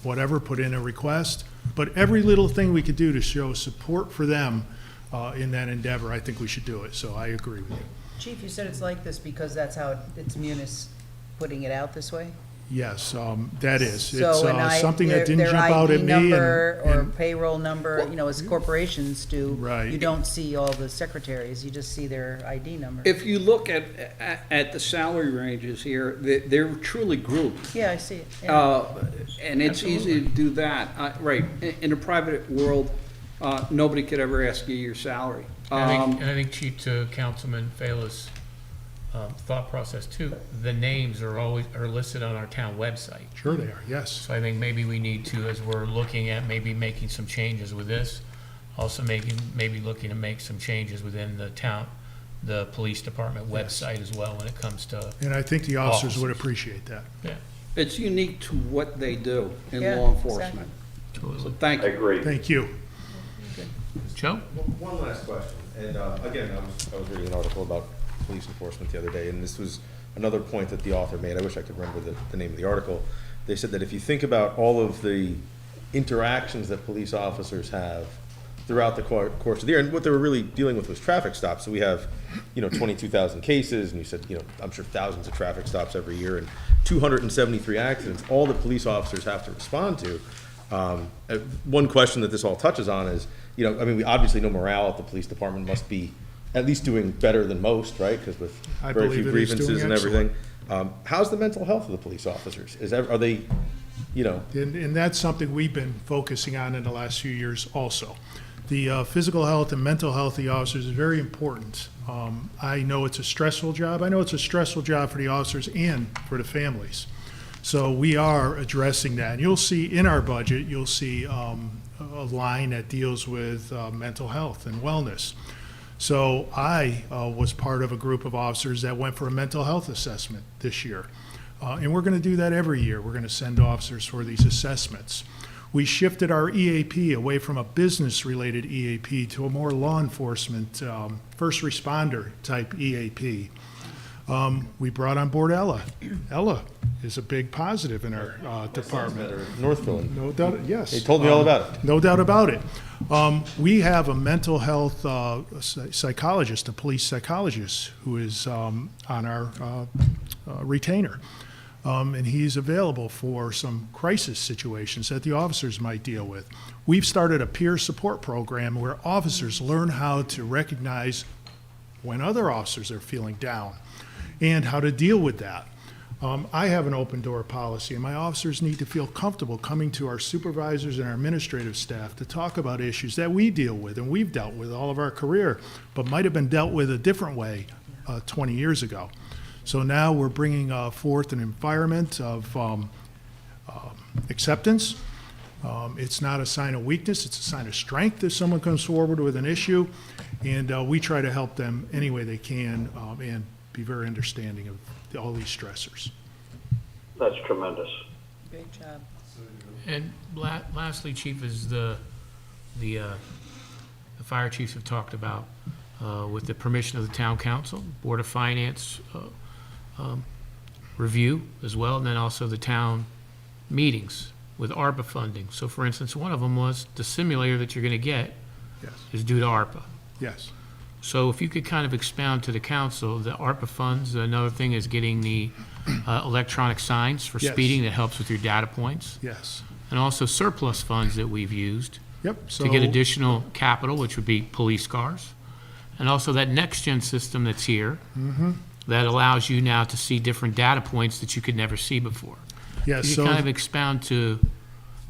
put in a request. But every little thing we could do to show support for them in that endeavor, I think we should do it. So I agree with you. Chief, you said it's like this because that's how it's Munis putting it out this way? Yes, that is. So, It's something that didn't jump out at me. Their ID number or payroll number, as corporations do. Right. You don't see all the secretaries, you just see their ID number. If you look at the salary ranges here, they're truly grouped. Yeah, I see it. Yeah. And it's easy to do that. Right, in a private world, nobody could ever ask you your salary. And I think Chief, to Councilman Fela's thought process too, the names are listed on our town website. Sure they are, yes. So I think maybe we need to, as we're looking at maybe making some changes with this, also maybe looking to make some changes within the police department website as well when it comes to. And I think the officers would appreciate that. Yeah. It's unique to what they do in Yeah, law enforcement. Totally. So thank you. I agree. Thank you. Joe? One last question, and again, I was reading an article about police enforcement the other day, and this was another point that the author made. I wish I could remember the name of the article. They said that if you think about all of the interactions that police officers have throughout the course of the year. And what they were really dealing with was traffic stops. So we have, 22,000 cases, and you said, I'm sure thousands of traffic stops every year, and 273 accidents, all the police officers have to respond to. One question that this all touches on is, we obviously know morale at the police department must be at least doing better than most, right? Because with very few grievances and everything. How's the mental health of the police officers? Are they, And that's something we've been focusing on in the last few years also. The physical health and mental health of the officers is very important. I know it's a stressful job. I know it's a stressful job for the officers and for the families. So we are addressing that. And you'll see in our budget, you'll see a line that deals with mental health and wellness. So I was part of a group of officers that went for a mental health assessment this year. And we're going to do that every year. We're going to send officers for these assessments. We shifted our EAP away from a business-related EAP to a more law enforcement, first responder type EAP. We brought on board Ella. Ella is a big positive in our department. Northville. No doubt, yes. They told me all about it. No doubt about it. We have a mental health psychologist, a police psychologist, who is on our retainer. And he's available for some crisis situations that the officers might deal with. We've started a peer support program where officers learn how to recognize when other officers are feeling down and how to deal with that. I have an open door policy, and my officers need to feel comfortable coming to our supervisors and our administrative staff to talk about issues that we deal with and we've dealt with all of our career, but might have been dealt with a different way 20 years ago. So now we're bringing forth an environment of acceptance. It's not a sign of weakness, it's a sign of strength if someone comes forward with an issue, and we try to help them any way they can and be very understanding of all these stressors. That's tremendous. Great job. And lastly, Chief, is the fire chiefs have talked about, with the permission of the town council, Board of Finance review as well, and then also the town meetings with ARPA funding. So for instance, one of them was the simulator that you're going to get is due to ARPA. Yes. So if you could kind of expound to the council, the ARPA funds, another thing is getting the electronic signs for Yes. speeding that helps with your data points. Yes. And also surplus funds that we've used Yep. to get additional capital, which would be police cars. And also that next-gen system that's here that allows you now to see different data points that you could never see before. Yes, Could you so kind of expound to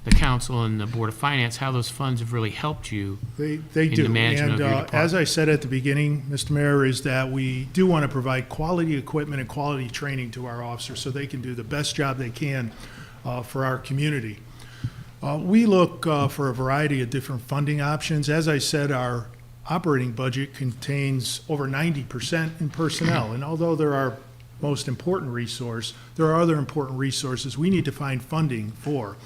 the council and the Board of Finance how those funds have really helped you They in do. the management And of your department? as I said at the beginning, Mr. Mayor, is that we do want to provide quality equipment and quality training to our officers so they can do the best job they can for our community. We look for a variety of different funding options. As I said, our operating budget contains over 90% in personnel. And although they're our most important resource, there are other important resources we need to find funding for.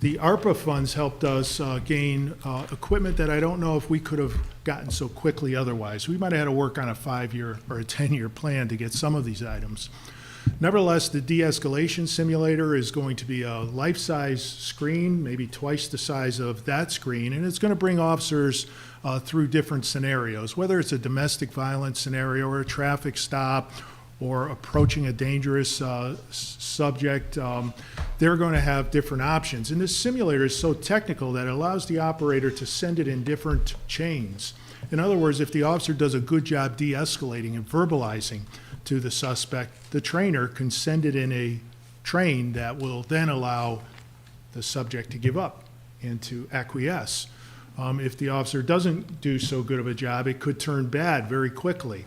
The ARPA funds helped us gain equipment that I don't know if we could have gotten so quickly otherwise. We might have had to work on a 5-year or a 10-year plan to get some of these items. Nevertheless, the De-Escalation Simulator is going to be a life-size screen, maybe twice the size of that screen, and it's going to bring officers through different scenarios, whether it's a domestic violence scenario or a traffic stop or approaching a dangerous subject. They're going to have different options. And this simulator is so technical that it allows the operator to send it in different chains. In other words, if the officer does a good job de-escalating and verbalizing to the suspect, the trainer can send it in a train that will then allow the subject to give up and to acquiesce. If the officer doesn't do so good of a job, it could turn bad very quickly.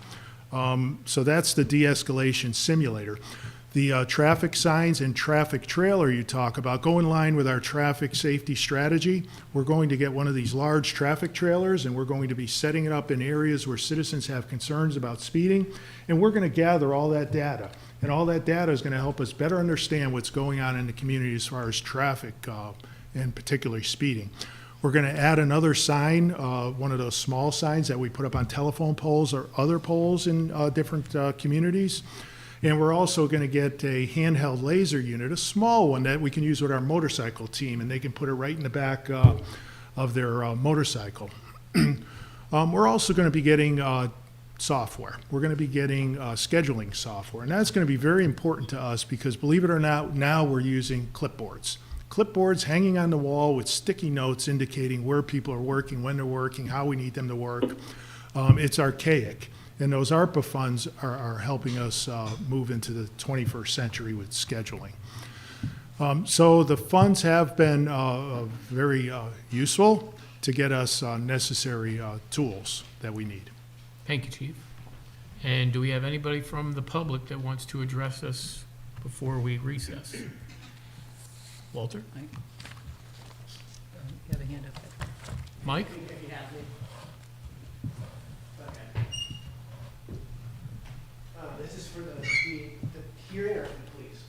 So that's the De-Escalation Simulator. The traffic signs and traffic trailer you talk about go in line with our traffic safety strategy. We're going to get one of these large traffic trailers, and we're going to be setting it up in areas where citizens have concerns about speeding, and we're going to gather all that data. And all that data is going to help us better understand what's going on in the community as far as traffic and particularly speeding. We're going to add another sign, one of those small signs that we put up on telephone poles or other poles in different communities. And we're also going to get a handheld laser unit, a small one that we can use with our motorcycle team, and they can put it right in the back of their motorcycle. We're also going to be getting software. We're going to be getting scheduling software, and that's going to be very important to us because, believe it or not, now we're using clipboards. Clipboards hanging on the wall with sticky notes indicating where people are working, when they're working, how we need them to work. It's archaic, and those ARPA funds are helping us move into the 21st century with scheduling. So the funds have been very useful to get us necessary tools that we need. Thank you, Chief. And do we have anybody from the public that wants to address us before we recess? Walter? You have a hand up there. Mike? This is for the hearing or for the police?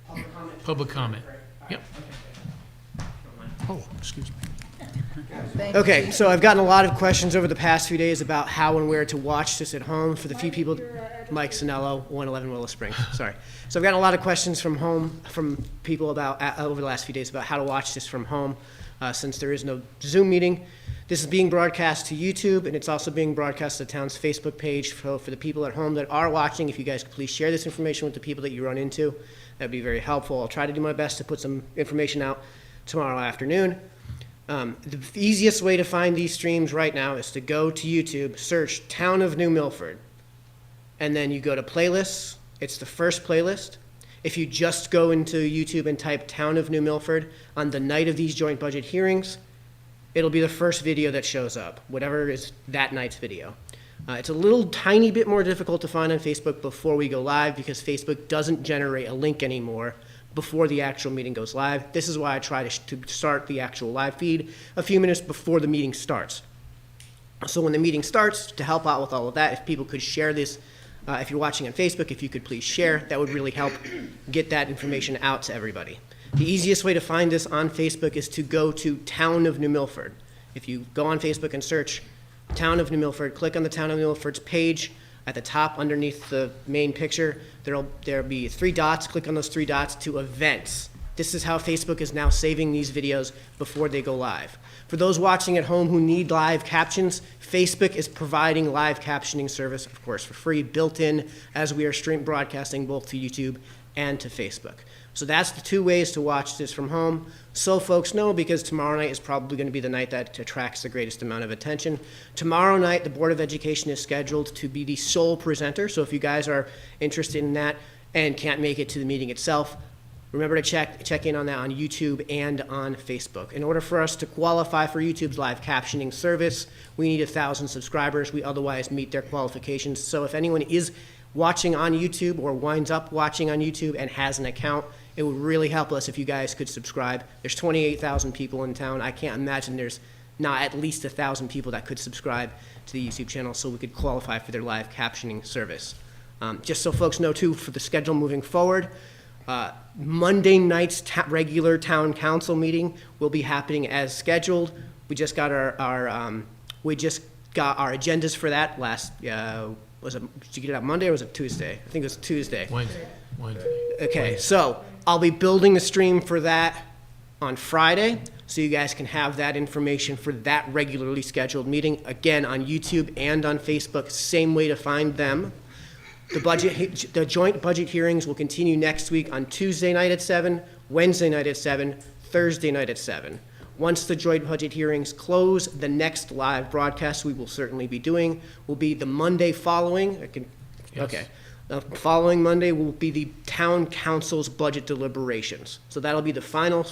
Public comment? Public comment. Yep. Oh, excuse me. Okay, so I've gotten a lot of questions over the past few days about how and where to watch this at home for the few people. Mike Sinello, 111 Willow Springs, sorry. So I've gotten a lot of questions from people about, over the last few days about how to watch this from home since there is no Zoom meeting. This is being broadcast to YouTube, and it's also being broadcast to the town's Facebook page for the people at home that are watching. If you guys could please share this information with the people that you run into, that'd be very helpful. I'll try to do my best to put some information out tomorrow afternoon. The easiest way to find these streams right now is to go to YouTube, search Town of New Milford, and then you go to playlists. It's the first playlist. If you just go into YouTube and type Town of New Milford on the night of these joint budget hearings, it'll be the first video that shows up, whatever is that night's video. It's a little tiny bit more difficult to find on Facebook before we go live because Facebook doesn't generate a link anymore before the actual meeting goes live. This is why I try to start the actual live feed a few minutes before the meeting starts. So when the meeting starts, to help out with all of that, if people could share this, if you're watching on Facebook, if you could please share, that would really help get that information out to everybody. The easiest way to find this on Facebook is to go to Town of New Milford. If you go on Facebook and search Town of New Milford, click on the Town of New Milford's page. At the top, underneath the main picture, there'll be 3 dots. Click on those 3 dots to events. This is how Facebook is now saving these videos before they go live. For those watching at home who need live captions, Facebook is providing live captioning service, of course, for free, built in as we are stream broadcasting both to YouTube and to Facebook. So that's the 2 ways to watch this from home. So folks know, because tomorrow night is probably going to be the night that attracts the greatest amount of attention. Tomorrow night, the Board of Education is scheduled to be the sole presenter. So if you guys are interested in that and can't make it to the meeting itself, remember to check in on that on YouTube and on Facebook. In order for us to qualify for YouTube's live captioning service, we need 1,000 subscribers. We otherwise meet their qualifications. So if anyone is watching on YouTube or winds up watching on YouTube and has an account, it would really help us if you guys could subscribe. There's 28,000 people in town. I can't imagine there's not at least 1,000 people that could subscribe to the YouTube channel so we could qualify for their live captioning service. Just so folks know too, for the schedule moving forward, Monday night's regular town council meeting will be happening as scheduled. We just got our agendas for that last, did you get it out Monday or was it Tuesday? I think it was Tuesday. Wednesday. Okay, so I'll be building a stream for that on Friday, so you guys can have that information for that regularly scheduled meeting. Again, on YouTube and on Facebook, same way to find them. The joint budget hearings will continue next week on Tuesday night at 7, Wednesday night at 7, Thursday night at 7. Once the joint budget hearings close, the next live broadcast we will certainly be doing will be the Monday following. Okay. The following Monday will be the town council's budget deliberations. So that'll be the final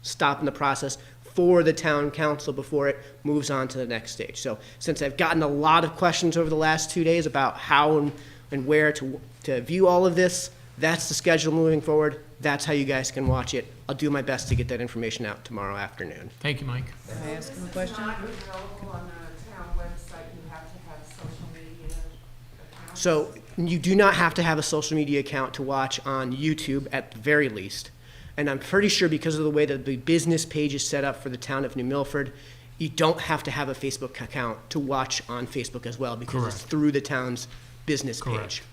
stop in the process for the town council before it moves on to the next stage. So since I've gotten a lot of questions over the last 2 days about how and where to view all of this, that's the schedule moving forward. That's how you guys can watch it. I'll do my best to get that information out tomorrow afternoon. Thank you, Mike. Can I ask him a question? It's not available on the town website. You have to have social media accounts. So you do not have to have a social media account to watch on YouTube at the very least. And I'm pretty sure because of the way that the business page is set up for the town of New Milford, you don't have to have a Facebook account to watch on Facebook as well because it's through the town's business page.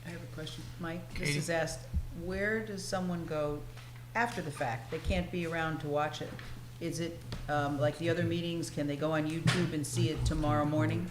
I have a question. Mike, this is asked, where does someone go after the fact? They can't be around to watch it. Is it, like the other meetings, can they go on YouTube and see it tomorrow morning?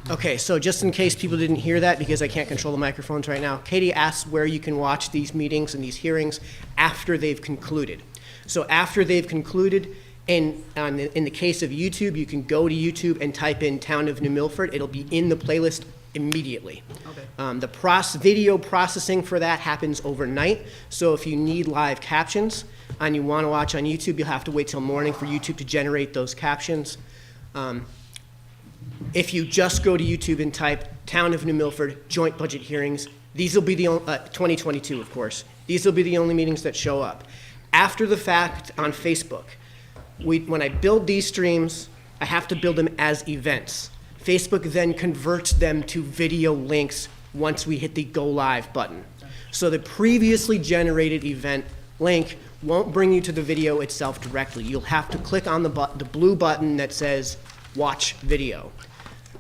Okay, so just in case people didn't hear that, because I can't control the microphones right now, Katie asked where you can watch these meetings and these hearings after they've concluded. So after they've concluded, in the case of YouTube, you can go to YouTube and type in Town of New Milford. It'll be in the playlist immediately. Okay. The video processing for that happens overnight, so if you need live captions and you want to watch on YouTube, you'll have to wait till morning for YouTube to generate those captions. If you just go to YouTube and type Town of New Milford Joint Budget Hearings, these will be the 2022, of course. These will be the only meetings that show up. After the fact on Facebook, when I build these streams, I have to build them as events. Facebook then converts them to video links once we hit the Go Live button. So the previously generated event link won't bring you to the video itself directly. You'll have to click on the blue button that says Watch Video.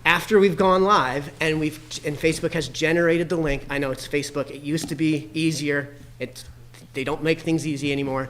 After we've gone live and Facebook has generated the link, I know it's Facebook, it used to be easier, they don't make things easy anymore.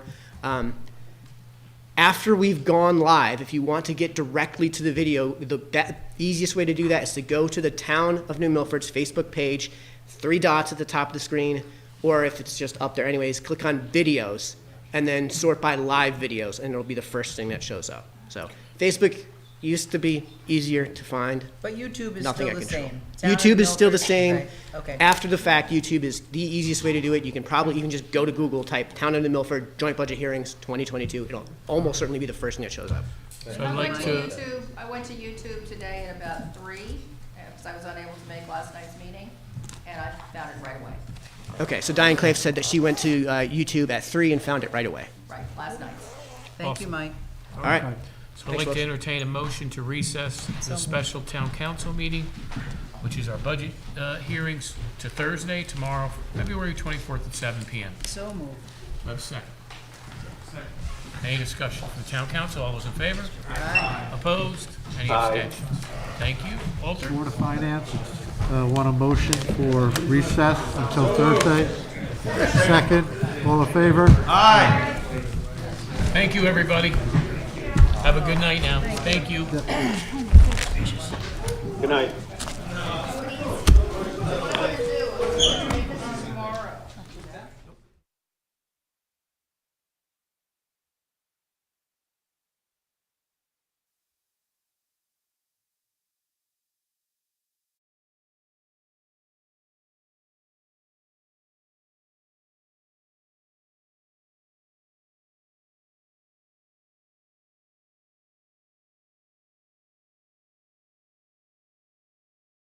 After we've gone live, if you want to get directly to the video, the easiest way to do that is to go to the Town of New Milford's Facebook page, 3 dots at the top of the screen, or if it's just up there anyways, click on videos, and then sort by live videos, and it'll be the first thing that shows up. So Facebook used to be easier to find. But YouTube is Nothing still I the control. same. Town of YouTube is still the Milford? same. Right, okay. After the fact, YouTube is the easiest way to do it. You can probably even just go to Google, type Town of New Milford Joint Budget Hearings 2022. It'll almost certainly be the first thing that shows up. So I'd like to, I went to YouTube today at about 3, because I was unable to make last night's meeting, and I found it right away. Okay, so Diane Clave said that she went to YouTube at 3 and found it right away. Right, last night. Thank you, Mike. All right. so I'd like to entertain a motion to recess the special town council meeting, which is our budget hearings, to Thursday, tomorrow, February 24th at 7 PM. So moved. Do I have a second? Any discussion from the town council? All those in favor? Aye. Opposed? Any abstentions? Thank you. Walter? Board of Finance, want a motion for recess until Thursday. Second, all in favor? Aye. Thank you, everybody. Have a good night now. Thank you. Good night.